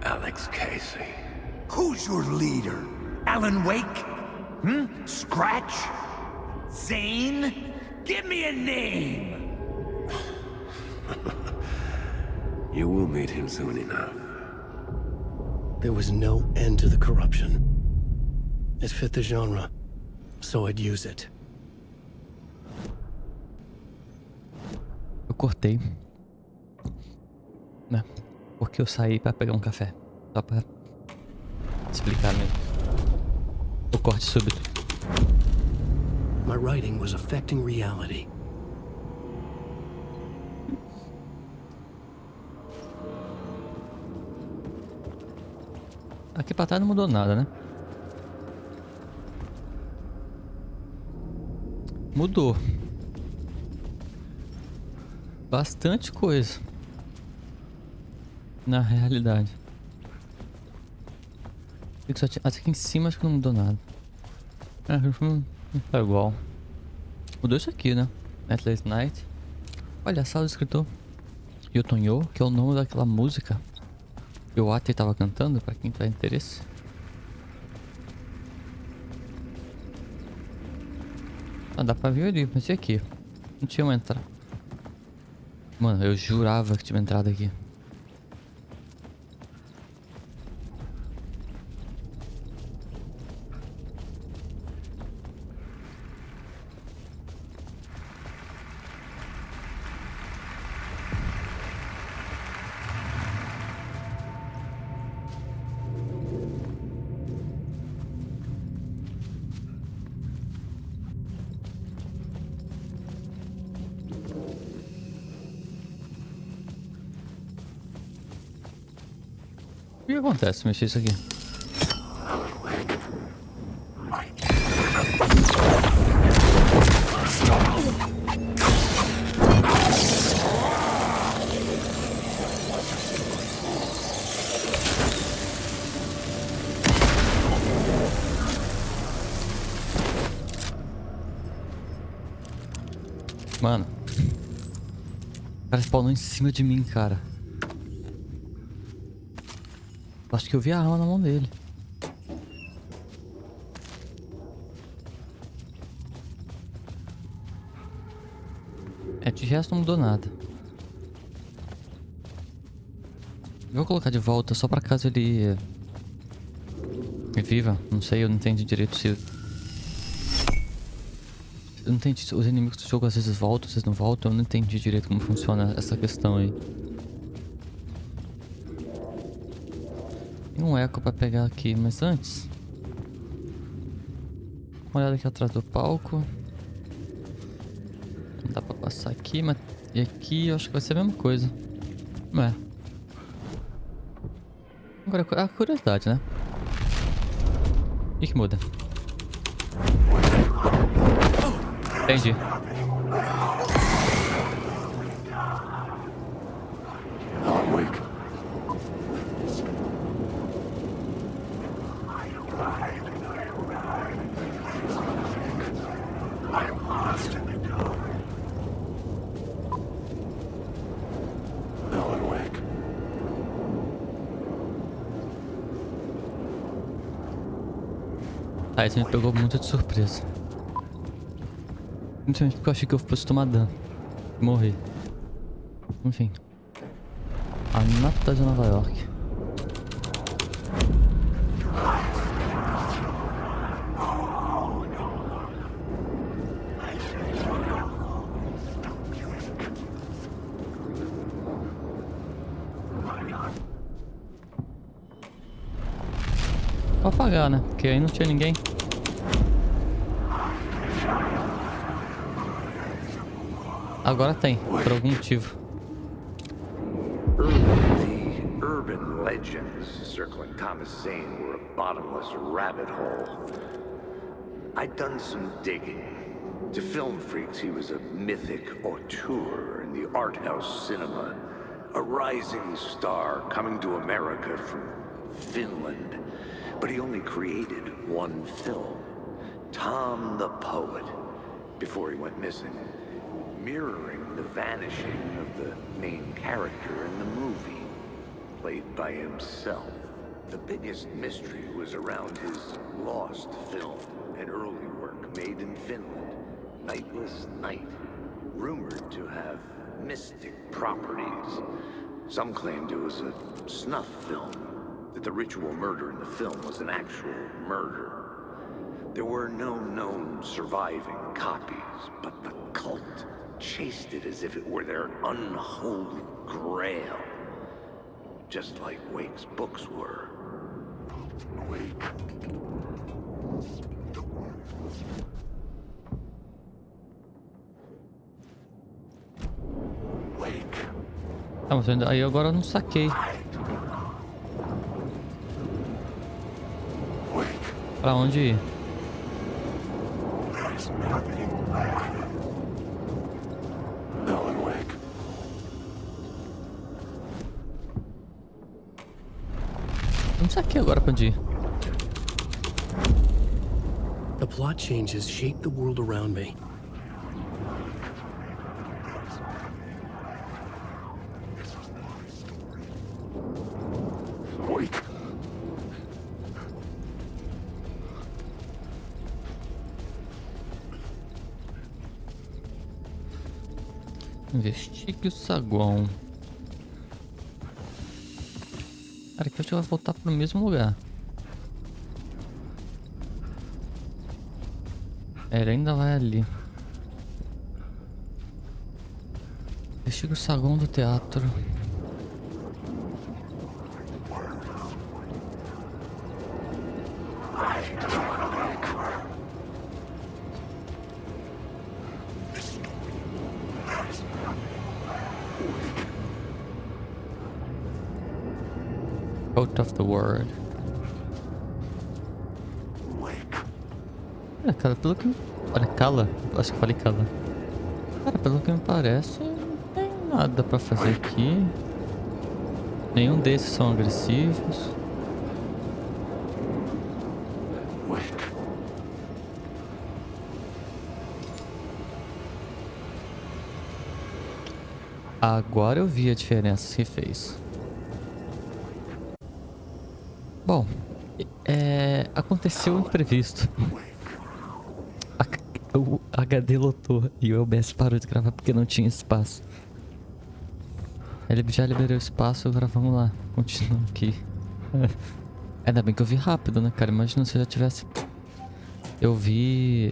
Alex Casey. Who's your leader? Alan Wake? Scratch? Zane? Give me a name! You will meet him soon enough. There was no end to the corruption. It fit the genre, so I'd use it. Eu cortei. Né? Porque eu saí pra pegar um café. Só pra explicar mesmo. O corte súbito. My writing was affecting reality. Aqui pra trás não mudou nada, né? Mudou. Bastante coisa. Na realidade. Aqui em cima acho que não mudou nada. Não tá igual. Mudou isso aqui, né? Atlas Night. Olha, a sala do escritor. Yotonyo, que é o nome daquela música que o Ate tava cantando, pra quem tiver interesse. Ah, dá pra ver ali, mas e aqui? Não tinha uma entrada. Mano, eu jurava que tinha uma entrada aqui. O que acontece se mexer isso aqui? Mano. O cara spawnou em cima de mim, cara. Acho que eu vi a arma na mão dele. É, de resto não mudou nada. Eu vou colocar de volta só pra caso ele... viva. Não sei, eu não entendi direito se... Eu não entendi se os inimigos do jogo às vezes voltam, às vezes não voltam. Eu não entendi direito como funciona essa questão aí. Tem um eco pra pegar aqui, mas antes... Uma olhada aqui atrás do palco. Não dá pra passar aqui, mas... E aqui eu acho que vai ser a mesma coisa. Não é. Agora a curiosidade, né? O que muda? Entendi. Ah, isso me pegou muito de surpresa. Principalmente porque eu achei que eu fosse tomar dano. Morrer. Enfim. A nata de Nova York. Vou apagar, né? Porque aí não tinha ninguém. Agora tem, por algum motivo. The urban legends circling Thomas Zane were a bottomless rabbit hole. I'd done some digging. To film freaks, he was a mythic auteur in the art house cinema. A rising star coming to America from Finland. But he only created one film, Tom the Poet, before he went missing. Mirroring the vanishing of the main character in the movie, played by himself. The biggest mystery was around his lost film, an early work made in Finland, Nightless Night, rumored to have mystic properties. Some claimed it was a snuff film, that the ritual murder in the film was an actual murder. There were no known surviving copies, but the cult chased it as if it were their unholy grail. Just like Wake's books were. Wake. Wake. Ah, mas aí agora eu não saquei. Pra onde ir? Não saquei agora pra onde ir. The plot changes shape the world around me. Investigue o saguão. Cara, aqui eu acho que vai voltar pro mesmo lugar. É, ele ainda vai ali. Investigue o saguão do teatro. Out of the world. É, cara, pelo que... Olha, cala. Acho que eu falei cala. Cara, pelo que me parece, não tem nada pra fazer aqui. Nenhum desses são agressivos. Agora eu vi a diferença que fez. Bom, aconteceu o imprevisto. O HD lotou e o OBS parou de gravar porque não tinha espaço. Ele já liberou o espaço, agora vamos lá. Continua aqui. Ainda bem que eu vi rápido, né, cara? Imagina se eu já tivesse... Eu vi...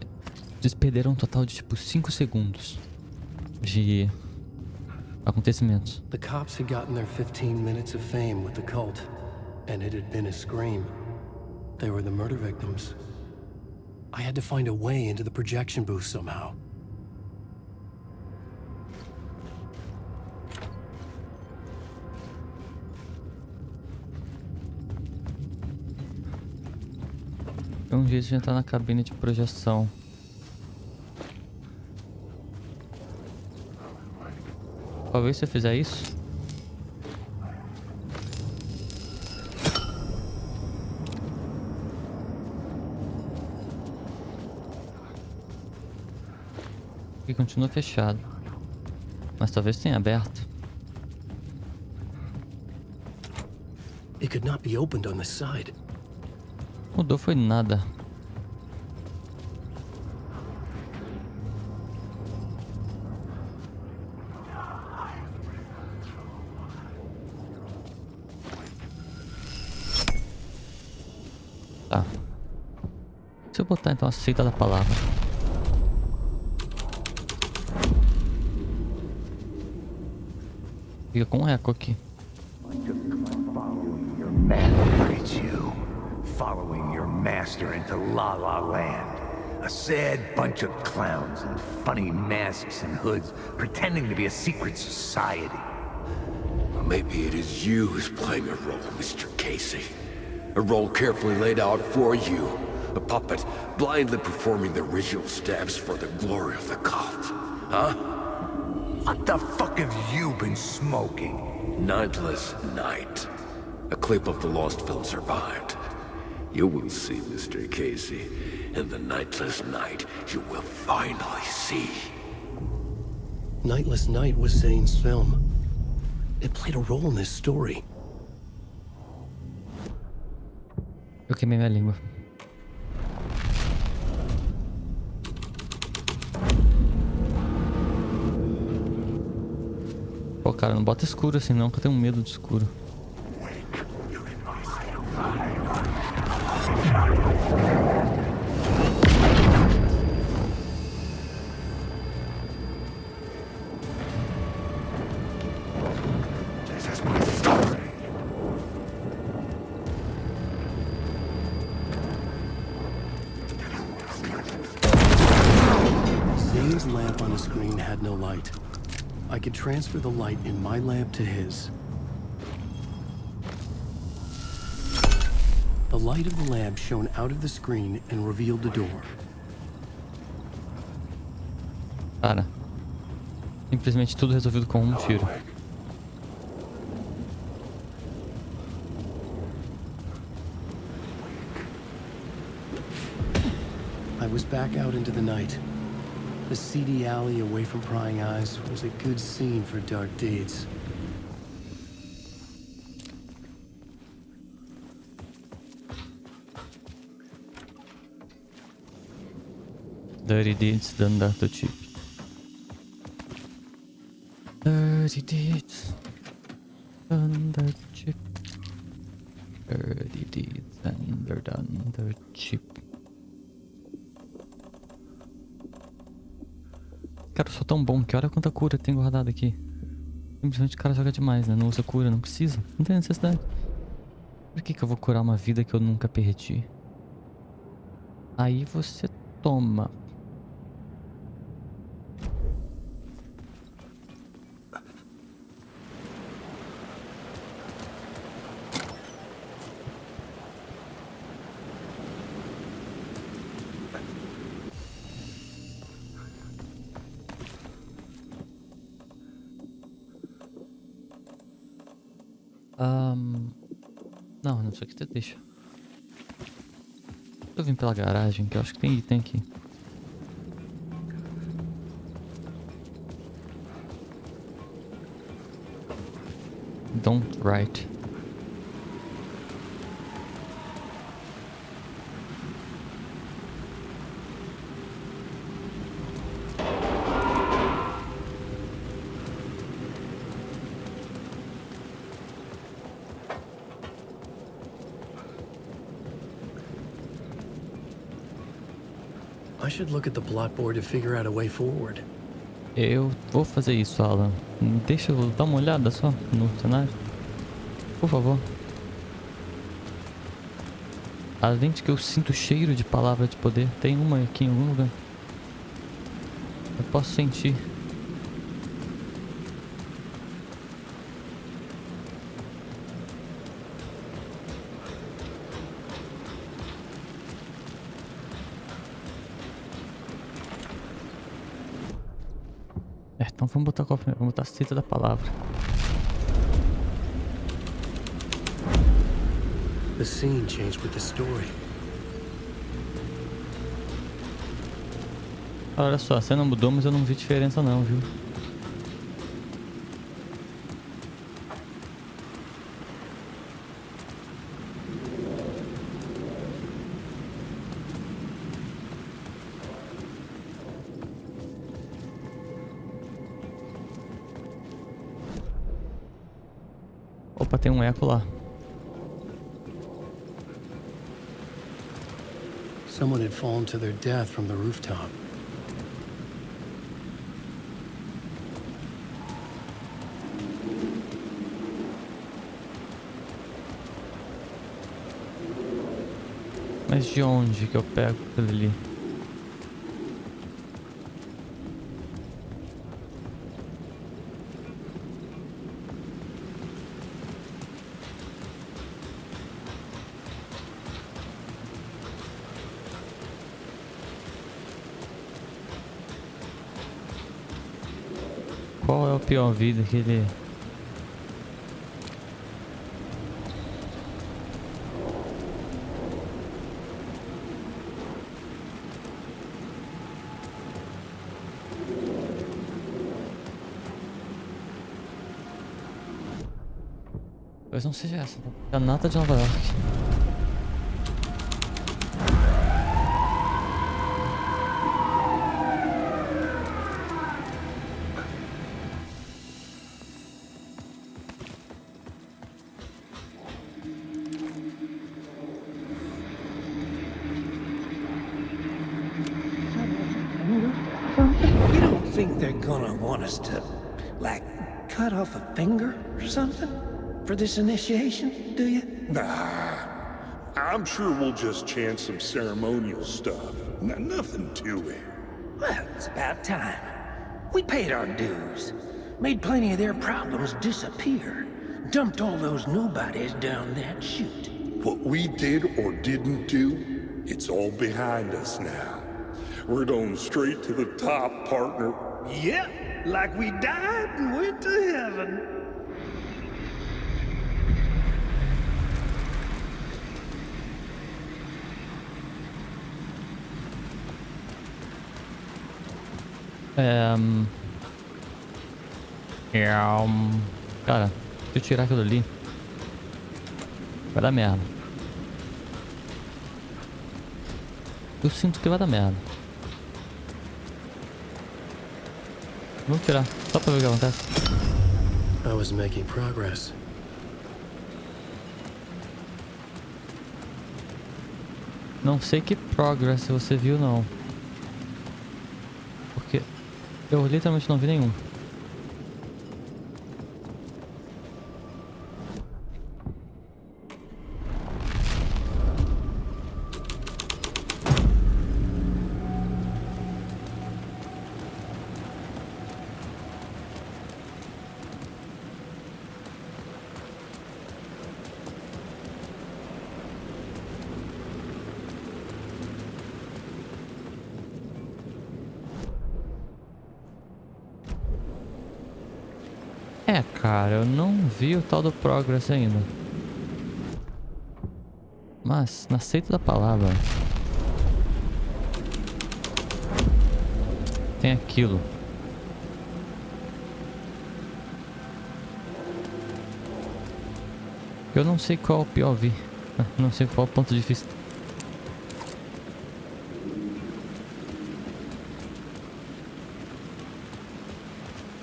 Eles perderam um total de tipo 5 segundos de acontecimentos. The cops had gotten their 15 minutes of fame with the cult, and it had been a scream. They were the murder victims. I had to find a way into the projection booth somehow. Tem um jeito de entrar na cabine de projeção. Talvez se eu fizer isso. Aqui continua fechado. Mas talvez tenha aberto. It could not be opened on the side. Mudou foi nada. Tá. Se eu botar então aceita da palavra. Fica com um eco aqui. Look at you, following your master into La La Land. A sad bunch of clowns in funny masks and hoods, pretending to be a secret society. Maybe it is you who's playing a role, Mr. Casey. A role carefully laid out for you. A puppet blindly performing the ritual steps for the glory of the cult. Huh? What the fuck have you been smoking? Nightless Night. A clip of the lost film survived. You will see, Mr. Casey. In the Nightless Night, you will finally see. Nightless Night was Zane's film. It played a role in this story. Eu queimei minha língua. Pô, cara, não bota escuro assim não, que eu tenho medo de escuro. Zane's lamp on the screen had no light. I could transfer the light in my lamp to his. The light of the lamp shone out of the screen and revealed the door. Cara, simplesmente tudo resolvido com um tiro. I was back out into the night. The seedy alley away from prying eyes was a good scene for dark deeds. Dirty deeds done that to cheap. Dirty deeds done that cheap. Dirty deeds and they're done dirt cheap. Cara, eu sou tão bom que olha quanta cura tem guardado aqui. Simplesmente o cara joga demais, né? Não usa cura, não precisa. Não tem necessidade. Por que eu vou curar uma vida que eu nunca perdi? Aí você toma. Não, isso aqui deixa. Eu vim pela garagem, que eu acho que tem item aqui. Don't write. I should look at the plot board to figure out a way forward. Eu vou fazer isso, Alan. Deixa eu dar uma olhada só no cenário. Por favor. Além de que eu sinto o cheiro de palavra de poder. Tem uma aqui em algum lugar. Eu posso sentir. Então vamos botar qual primeiro? Vamos botar a cita da palavra. The scene changed with the story. Olha só, a cena mudou, mas eu não vi diferença não, viu? Opa, tem um eco lá. Someone had fallen to their death from the rooftop. Mas de onde que eu pego aquilo ali? Qual é o pior vida que ele... Talvez não seja essa. É a nata de Nova York. You don't think they're gonna want us to, like, cut off a finger or something for this initiation, do you? Nah, I'm sure we'll just chant some ceremonial stuff. Nothing to it. Well, it's about time. We paid our dues, made plenty of their problems disappear, dumped all those nobodies down that chute. What we did or didn't do, it's all behind us now. We're going straight to the top, partner. Yep, like we died and went to heaven. Cara, se eu tirar aquilo ali, vai dar merda. Eu sinto que vai dar merda. Vamos tirar, só pra ver o que acontece. I was making progress. Não sei que progress você viu, não. Porque eu literalmente não vi nenhum. É, cara, eu não vi o tal do progress ainda. Mas, na seita da palavra, tem aquilo. Eu não sei qual é o POV. Não sei qual é o ponto de vista.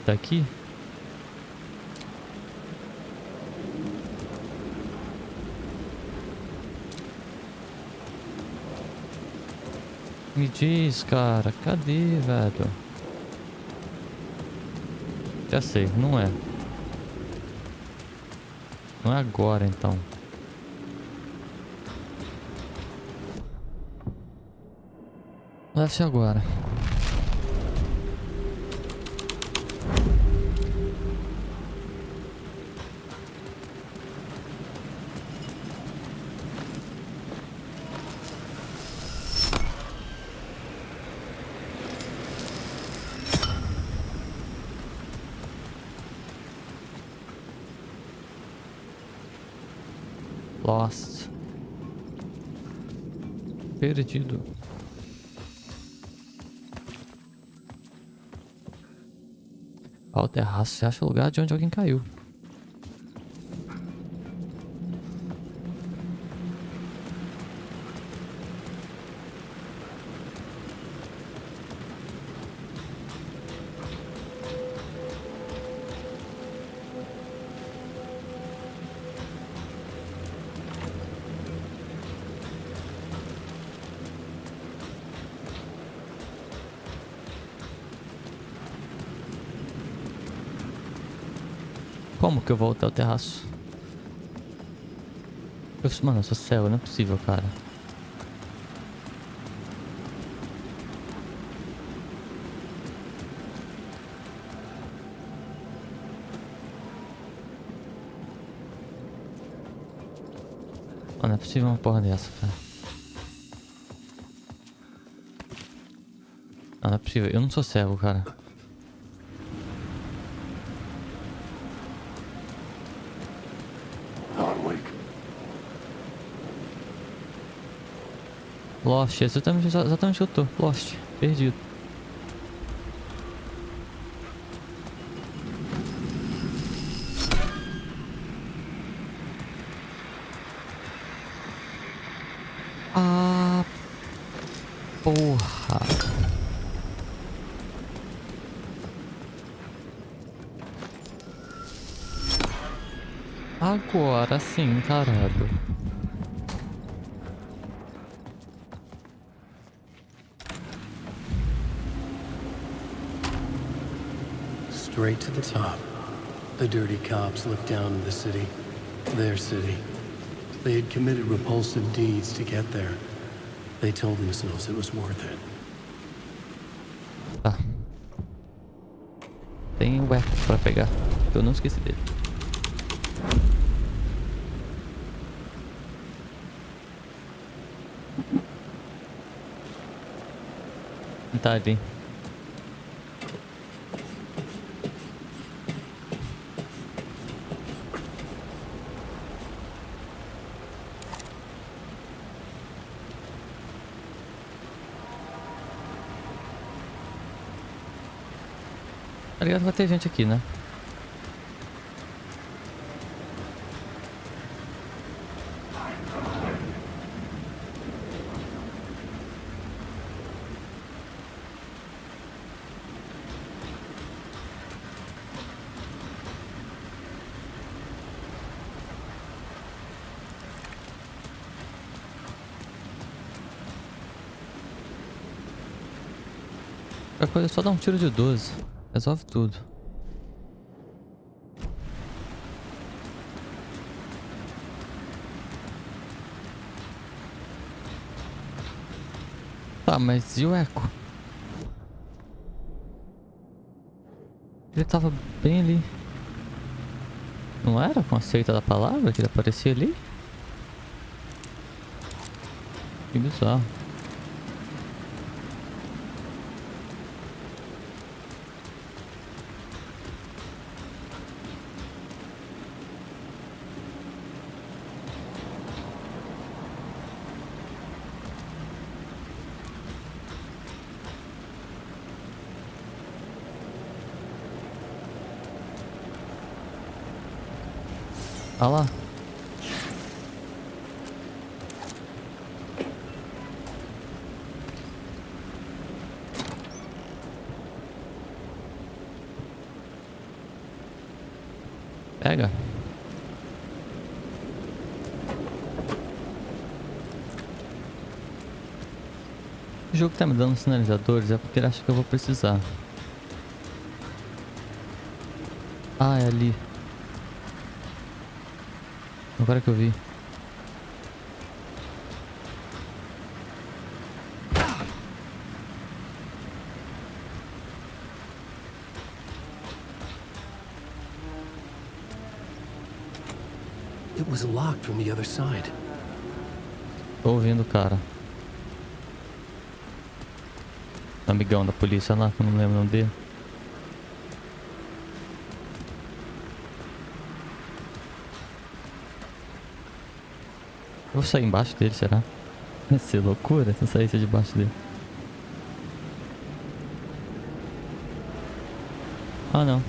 Daqui? Me diz, cara, cadê, velho? Já sei, não é. Não é agora, então. Deve ser agora. Lost. Perdido. Ao terraço, você acha o lugar de onde alguém caiu. Como que eu vou até o terraço? Mano, eu sou cego, não é possível, cara. Mano, não é possível uma porra dessa, cara. Não é possível, eu não sou cego, cara. Lost, exatamente o que eu tô. Lost, perdido. Ah, porra. Agora sim, caralho. Straight to the top. The dirty cops looked down on the city. Their city. They had committed repulsive deeds to get there. They told themselves it was worth it. Tá. Tem o eco pra pegar. Eu não esqueci dele. Tá ali. Tá ligado? Vai ter gente aqui, né? Qualquer coisa é só dar um tiro de 12. Resolve tudo. Tá, mas e o eco? Ele tava bem ali. Não era com a seita da palavra que ele aparecia ali? Que bizarro. Olha lá. Pega. O jogo tá me dando sinalizadores, é porque ele acha que eu vou precisar. Ah, é ali. Agora que eu vi. It was locked from the other side. Tô ouvindo o cara. Amigão da polícia lá, que eu não lembro o nome dele. Eu vou sair embaixo dele, será? Vai ser loucura se eu saísse debaixo dele. Ah, não.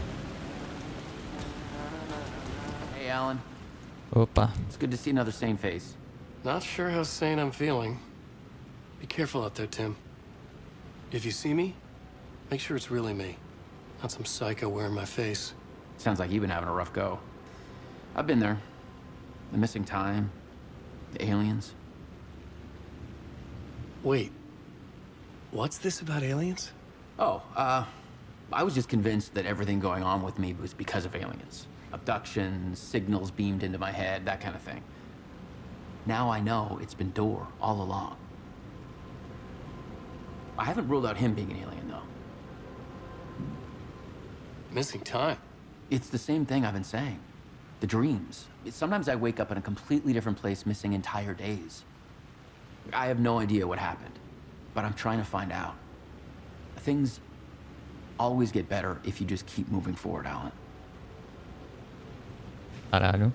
Hey, Alan. Opa. It's good to see another sane face. Not sure how sane I'm feeling. Be careful out there, Tim. If you see me, make sure it's really me, not some psycho wearing my face. Sounds like you've been having a rough go. I've been there. The missing time, the aliens. Wait, what's this about aliens? Oh, I was just convinced that everything going on with me was because of aliens. Abductions, signals beamed into my head, that kind of thing. Now I know it's been Door all along. I haven't ruled out him being an alien, though. Missing time? It's the same thing I've been saying. The dreams. Sometimes I wake up in a completely different place, missing entire days. I have no idea what happened, but I'm trying to find out. Things always get better if you just keep moving forward, Alan. Caralho.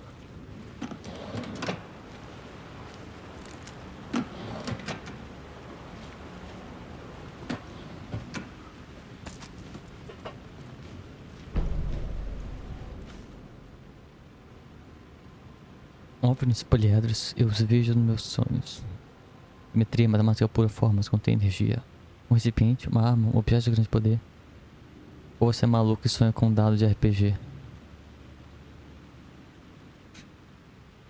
OVNIs poliedros, eu os vejo nos meus sonhos. Simetria matemática pura, formas, contém energia. Um recipiente, uma arma, um objeto de grande poder. Ou você é maluco e sonha com um dado de RPG.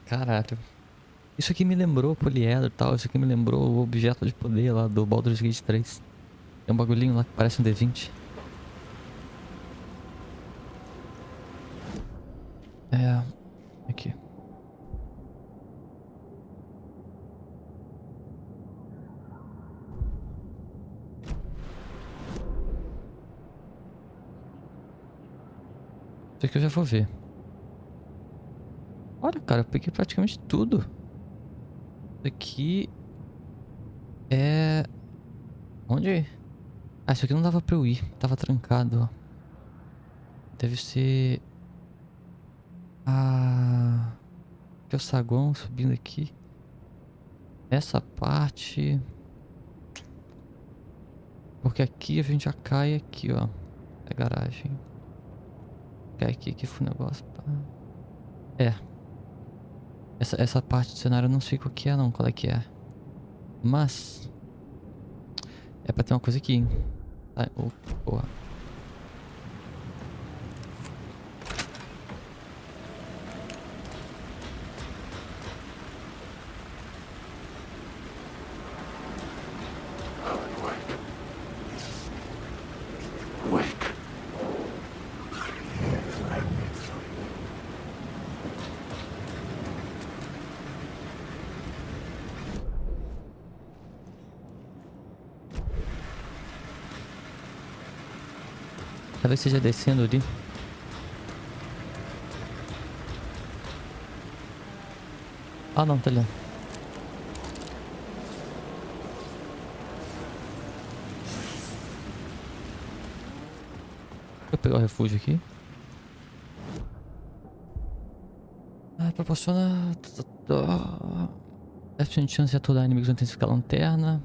Caralho. Isso aqui me lembrou poliedro e tal. Isso aqui me lembrou o objeto de poder lá do Baldur's Gate 3. Tem um bagulhinho lá que parece um D20. É... Aqui. Isso aqui eu já vou ver. Olha, cara, eu peguei praticamente tudo. Isso aqui é... Onde? Ah, isso aqui não dava pra eu ir. Tava trancado, ó. Deve ser... Ah... Aqui é o saguão subindo aqui. Essa parte... Porque aqui a gente já cai aqui, ó. É garagem. Cai aqui, que foi o negócio. É. Essa parte do cenário eu não sei qual que é não, qual é que é. Mas... É pra ter uma coisa aqui, hein. Ai, oh, porra. Talvez seja descendo ali. Ah não, tá ali. Vou pegar o refúgio aqui. Ah, proporciona... F de chance de aturar inimigos antes de ficar lanterna.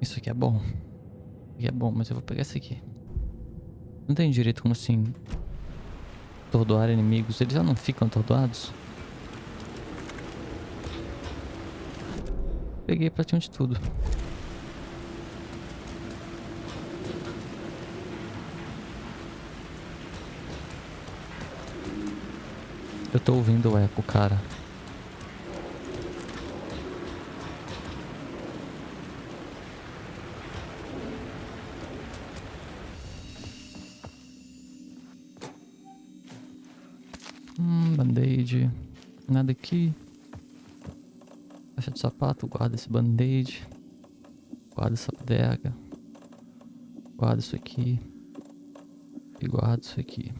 Isso aqui é bom. Isso aqui é bom, mas eu vou pegar esse aqui. Não tem direito como assim... atordoar inimigos. Eles já não ficam atordoados? Peguei praticamente tudo. Eu tô ouvindo o eco, cara. Band-aid. Nada aqui. Caixa de sapato. Guarda esse band-aid. Guarda essa adega. Guarda isso aqui. E guarda isso aqui.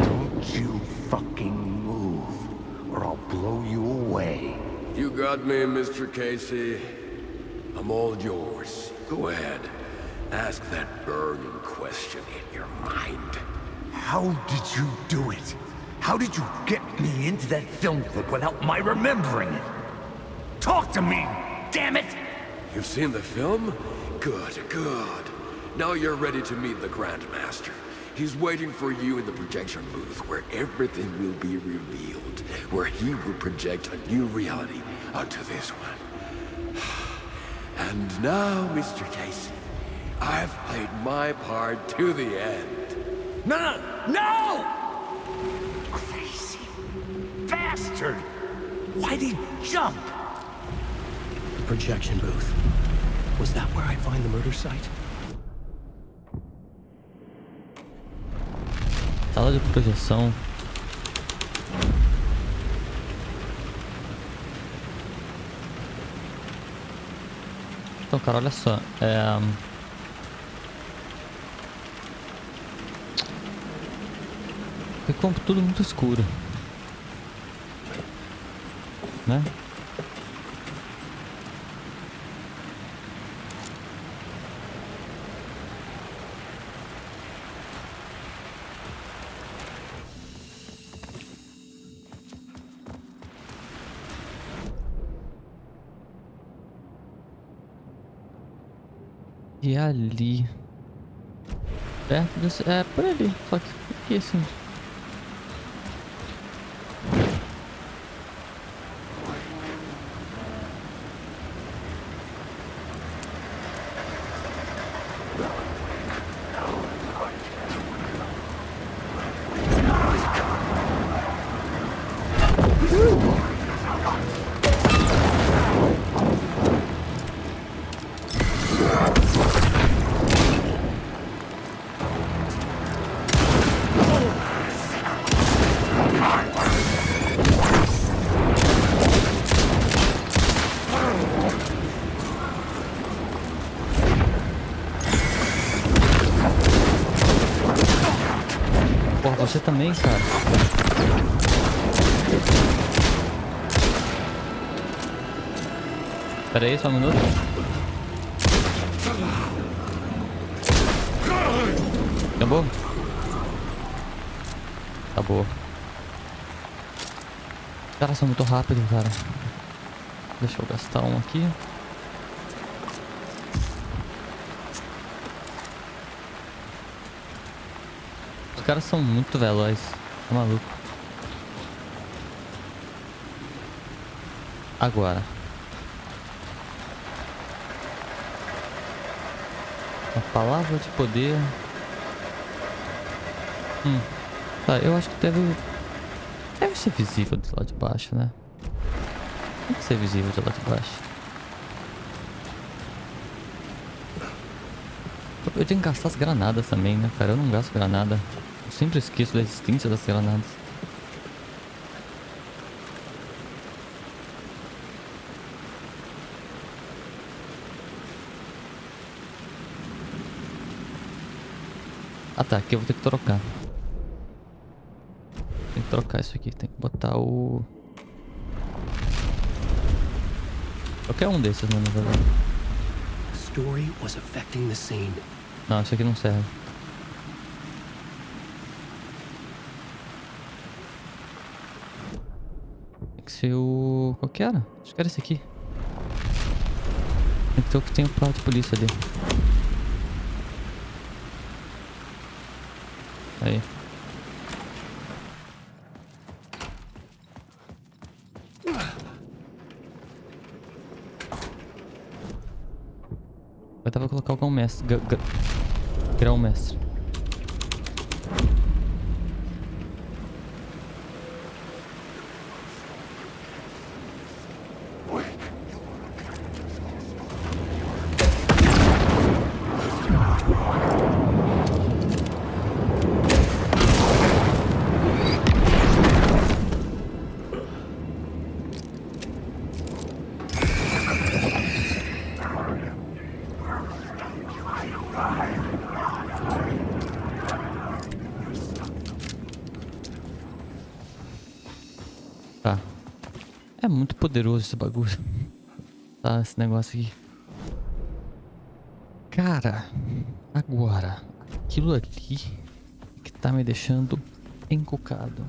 Don't you fucking move, or I'll blow you away. You got me, Mr. Casey. I'm all yours. Go ahead. Ask that burning question in your mind. How did you do it? How did you get me into that film clip without my remembering it? Talk to me, damn it! You've seen the film? Good, good. Now you're ready to meet the Grandmaster. He's waiting for you in the projection booth where everything will be revealed, where he will project a new reality onto this one. And now, Mr. Casey, I've played my part to the end. No! Crazy bastard! Why'd he jump? The projection booth. Was that where I find the murder site? Sala de projeção. Então, cara, olha só. Ficou tudo muito escuro, né? E ali, perto desse, por ali, só que aqui assim. Porra, você também, cara. Pera aí, só um minuto. Acabou? Acabou. Os caras são muito rápidos, cara. Deixa eu gastar um aqui. Os caras são muito velozes. Tá maluco. Agora. A palavra de poder. Tá, eu acho que deve ser visível de lá de baixo, né? Tem que ser visível de lá de baixo. Eu tenho que gastar as granadas também, né, cara? Eu não gasto granada. Eu sempre esqueço da existência das granadas. Ah tá, aqui eu vou ter que trocar. Tem que trocar isso aqui, tem que botar o... Qualquer um desses, né, na verdade. story was affecting the scene. Não, isso aqui não serve. Tem que ser o... Qual que era? Acho que era esse aqui. Tem que ser o que tem o carro de polícia ali. Aí. Vai dar pra colocar algum mestre. Grão mestre. Tá. É muito poderoso esse bagulho. Tá, esse negócio aqui. Cara, agora, aquilo ali que tá me deixando encucado.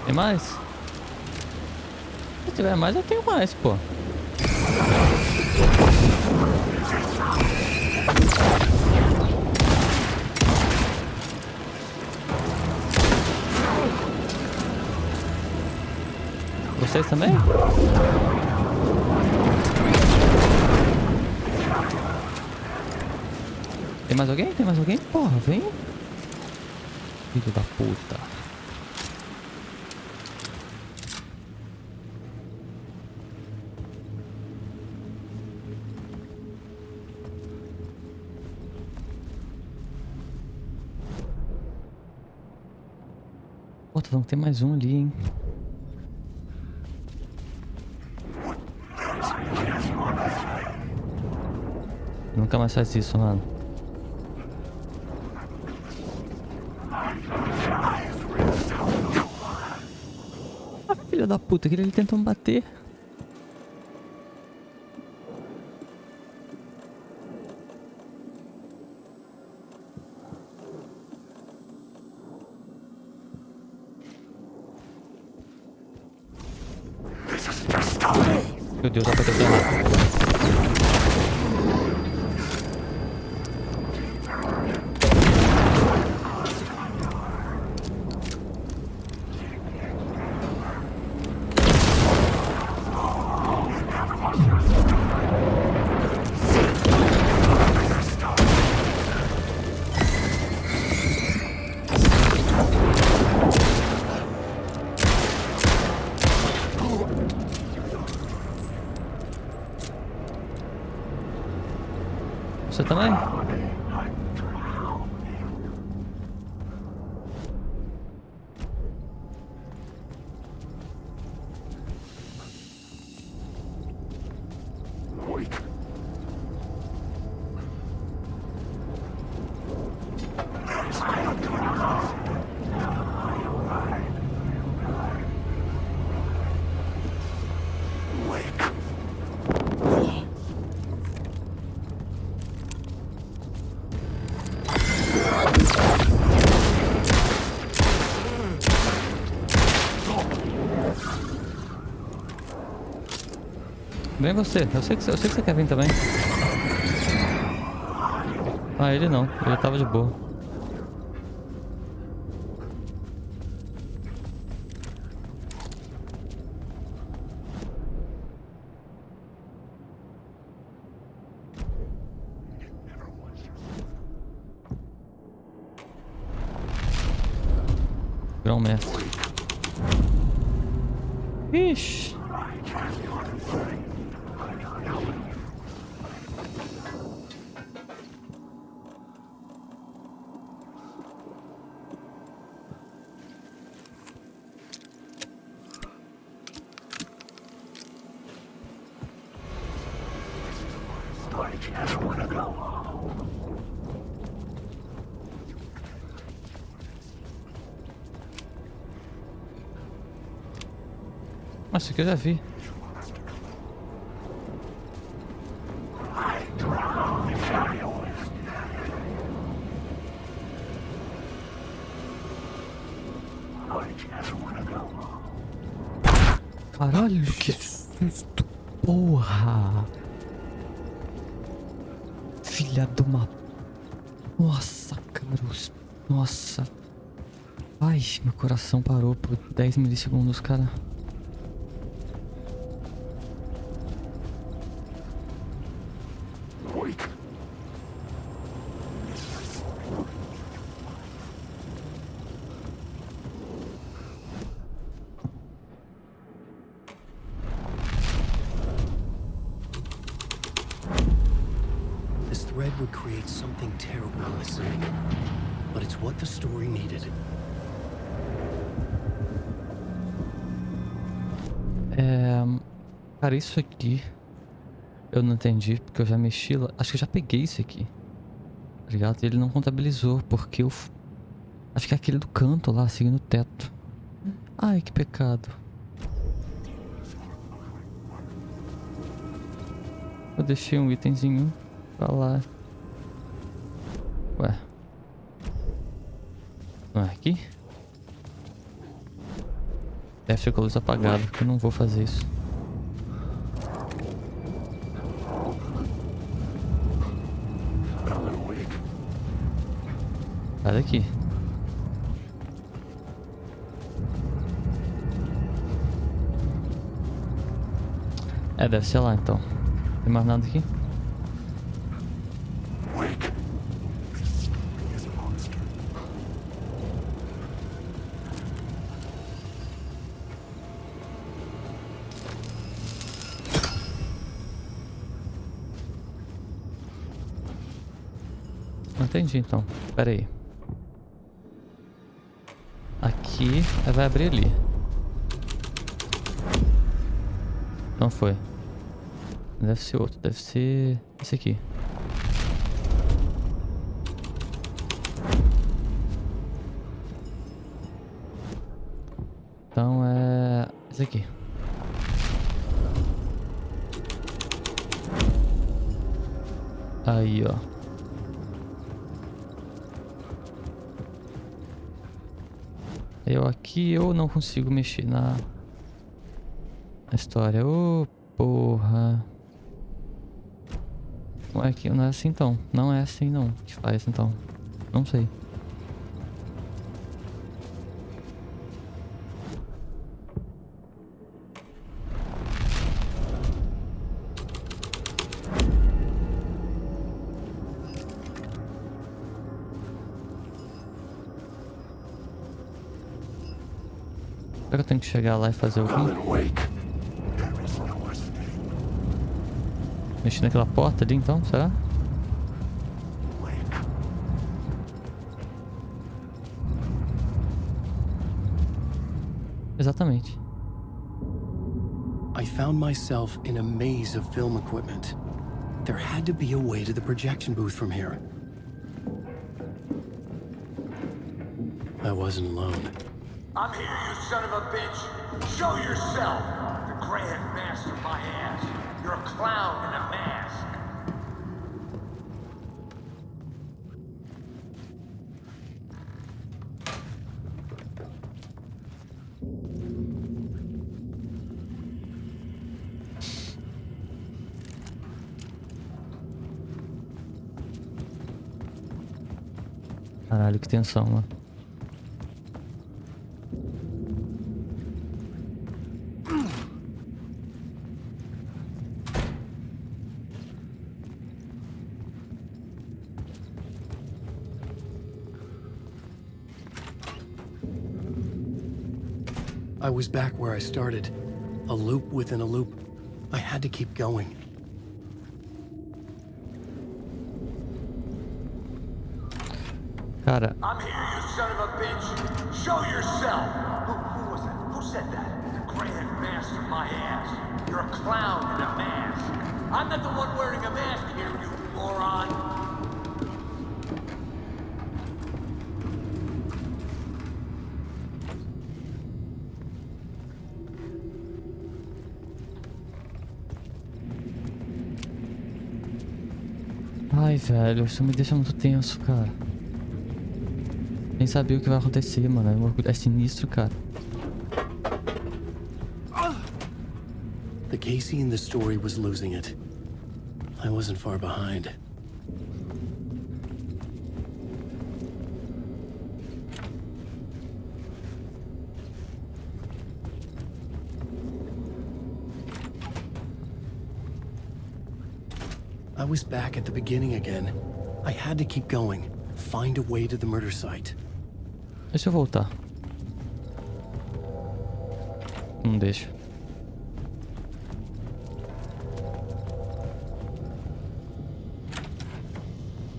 Tem mais? Se tiver mais, eu tenho mais, pô. Vocês também? Tem mais alguém? Tem mais alguém? Porra, vem. Filho da puta. Pô, tá falando que tem mais um ali, hein? Nunca mais faz isso, mano. Ah, filha da puta, que ele tentou me bater. Meu Deus, dá pra ter errado. Você também? Vem você, eu sei que você quer vir também. Ah, ele não, ele tava de boa. Grão mestre. Ixi. Nossa, isso aqui eu já vi. Caralho, que susto, porra! Filha de uma... Nossa, cara, nossa. Ai, meu coração parou por 10 milissegundos, cara. This thread would create something terrible listening, but it's what the story needed. Cara, isso aqui eu não entendi, porque eu já mexi lá. Acho que eu já peguei isso aqui, tá ligado? E ele não contabilizou, porque eu... Acho que é aquele do canto lá, seguindo o teto. Ai, que pecado. Eu deixei um itemzinho pra lá. Ué. Não é aqui? Deve ser com a luz apagada, porque eu não vou fazer isso. Sai daqui. É, deve ser lá então. Tem mais nada aqui? Não entendi então. Pera aí. Aqui vai abrir ali. Não foi. Deve ser outro. Deve ser esse aqui. Então é esse aqui. Aí, ó. Eu aqui eu não consigo mexer na história. Ô, porra. Não é aqui, não é assim então. Não é assim não que faz então. Não sei. Será que eu tenho que chegar lá e fazer o quê? Mexer naquela porta ali então, será? Exatamente. I found myself in a maze of film equipment. There had to be a way to the projection booth from here. I wasn't alone. I'm here, you son of a bitch! Show yourself! The Grand Master, my ass! You're a clown in a mask! Caralho, que tensão, mano. I was back where I started. A loop within a loop. I had to keep going. Cara. I'm here, you son of a bitch! Show yourself! Who was that? Who said that? The Grand Master, my ass! You're a clown in a mask! I'm not the one wearing a mask here, you moron! Ai, velho, isso me deixa muito tenso, cara. Nem sabia o que vai acontecer, mano. É sinistro, cara. The Casey in the story was losing it. I wasn't far behind. I was back at the beginning again. I had to keep going. Find a way to the murder site. Deixa eu voltar. Não deixa.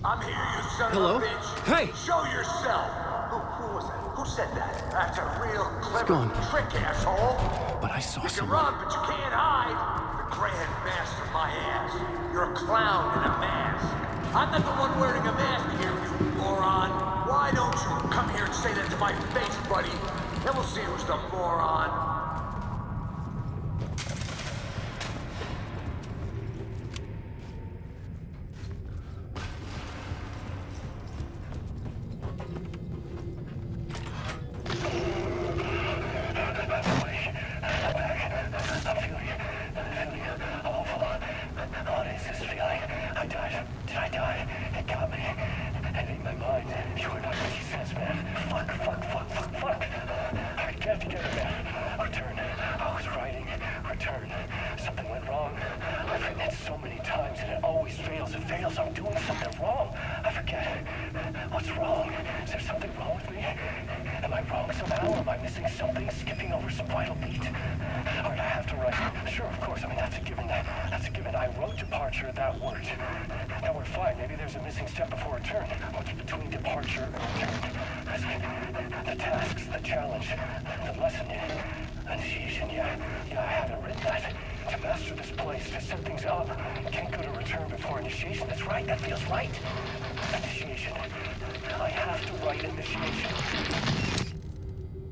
I'm here, you son Hello? of a bitch. Hey! Show yourself. Who was that? Who said that? That's a real clever gone. trick, asshole. But I saw You can someone. run, but you can't hide. The grand master, my ass. You're a clown in a mask. I'm not the one wearing a mask here, you moron. Why don't you come here and say that to my face, buddy? Then we'll see who's the moron.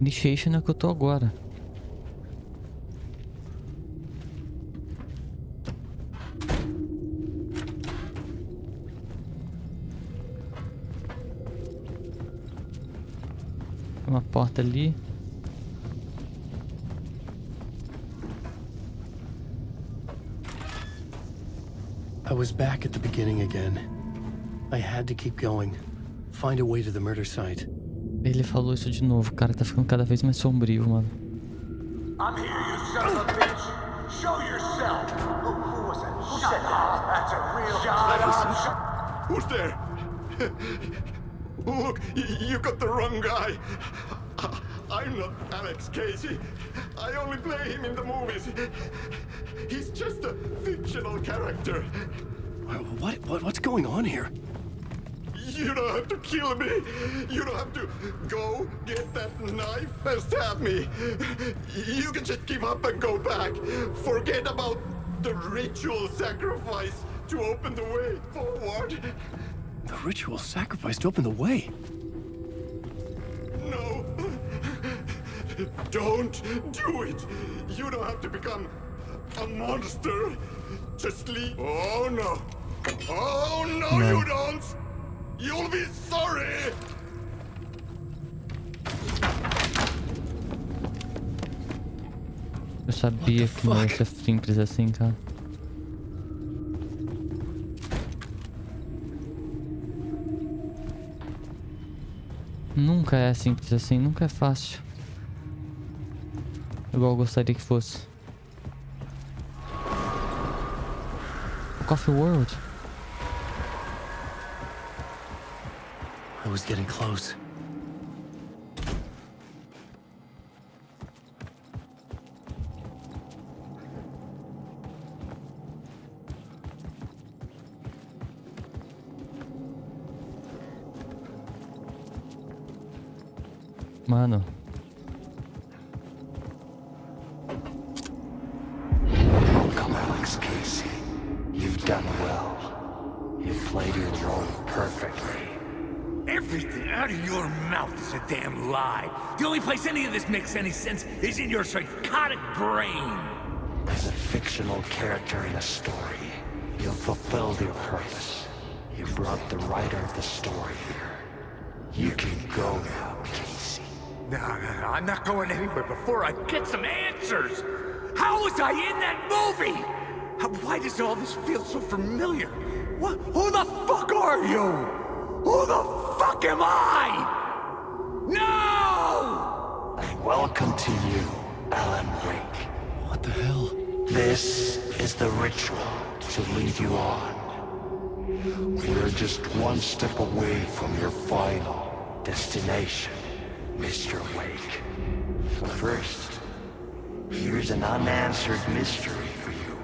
Initiation é o que eu tô agora. Uma porta ali. I was back at the beginning again. I had to keep going. Find a way to the murder site. Ele falou isso de novo, cara. Tá ficando cada vez mais sombrio, mano. I'm here, you son of a bitch. Show yourself. Who was that? Who said that? That's a real clever. Who's there? Look, you got the wrong guy. I'm not Alex Casey. I only play him in the movies. He's just a fictional character. What's going on here? You don't have to kill me. You don't have to go get that knife and stab me. You can just give up and go back. Forget about the ritual sacrifice to open the way forward. The ritual sacrifice to open the way? No. Don't do it. You don't have to become a monster. Just leave. Oh, no. Oh, no, you don't. You'll be sorry. Eu sabia que não ia ser simples assim, cara. Nunca é simples assim, nunca é fácil. Igual eu gostaria que fosse. Coffee World. I was getting close. Mano. Welcome, Alex Casey. You've done well. You've played your role perfectly. Everything out of your mouth is a damn lie. The only place any of this makes any sense is in your psychotic brain. As a fictional character in a story, you've fulfilled your purpose. You've brought the writer of the story here. You can go now, Casey. No, I'm not going anywhere before I get some answers! How was I in that movie? Why does all this feel so familiar? What? Who the fuck are you? Who the fuck am I? No! Welcome to you, Alan Wake. What the hell? This is the ritual to lead you on. We're just one step away from your final destination, Mr. Wake. But first, here's an unanswered mystery for you.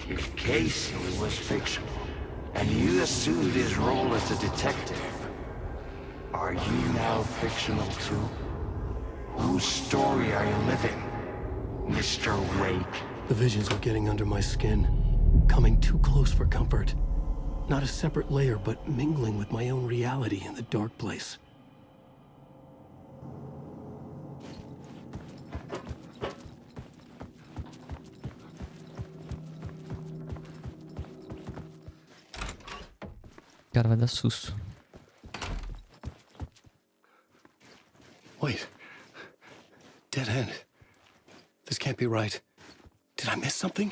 If Casey was fictional, and you assumed his role as a detective, are you now fictional too? Whose story are you living, Mr. Wake? The visions were getting under my skin, coming too close for comfort. Not a separate layer, but mingling with my own reality in the dark place. Cara, vai dar susto. Wait. Dead end. This can't be right. Did I miss something?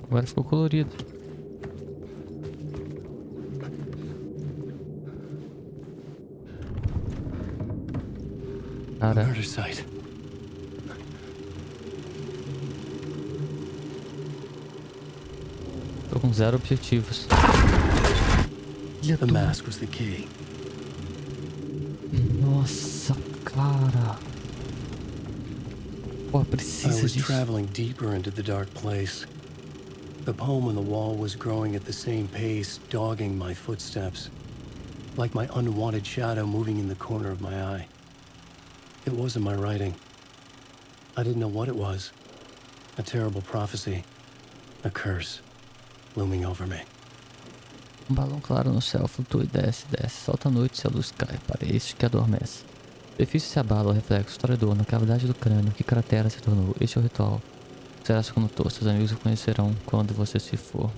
Agora ficou colorido. Cara. Murder site. Tô com 0 objetivos. The mask was the key. Nossa, cara. Pô, I precisa was disso. traveling deeper into the dark place. The poem on the wall was growing at the same pace, dogging my footsteps, like my unwanted shadow moving in the corner of my eye. It wasn't my writing. I didn't know what it was. A terrible prophecy. A curse looming over me. Balão claro no céu, flutua e desce, desce. Solta a noite se a luz cai, para este que adormece. O edifício se abala, o reflexo historiador na cavidade do crânio, que cratera se tornou. Este é o ritual. Será se condutor, seus amigos o conhecerão quando você se for.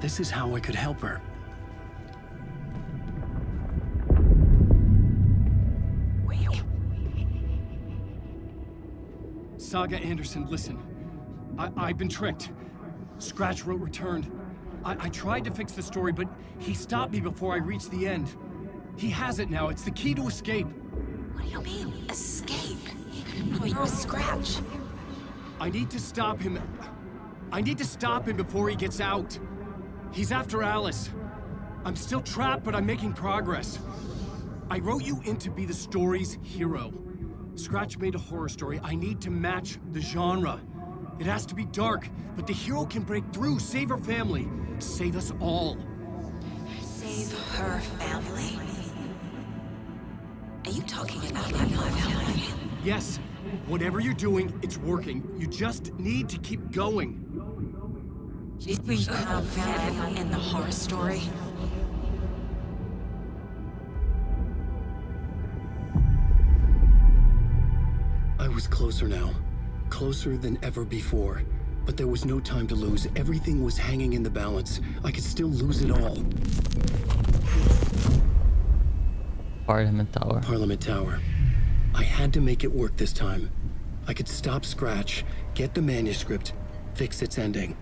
This is how I could help her. Saga Anderson, listen. I've been tricked. Scratch wrote returned. I tried to fix the story, but he stopped me before I reached the end. He has it now. It's the key to escape. What do you mean, escape? You're a Scratch. I need to stop him. I need to stop him before he gets out. He's after Alice. I'm still trapped, but I'm making progress. I wrote you in to be the story's hero. Scratch made a horror story. I need to match the genre. It has to be dark, but the hero can break through, save her family, save us all. Save her family? Are you talking about my family? Yes, whatever you're doing, it's working. You just need to keep going. Did we have family in the horror story? I was closer now. Closer than ever before. But there was no time to lose. Everything was hanging in the balance. I could still lose it all. Parliament Tower. Parliament Tower. I had to make it work this time. I could stop Scratch, get the manuscript, fix its ending.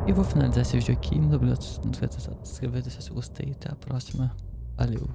E vou finalizar esse vídeo aqui. Muito obrigado por se inscrever, deixar seu gostei. Até a próxima. Valeu.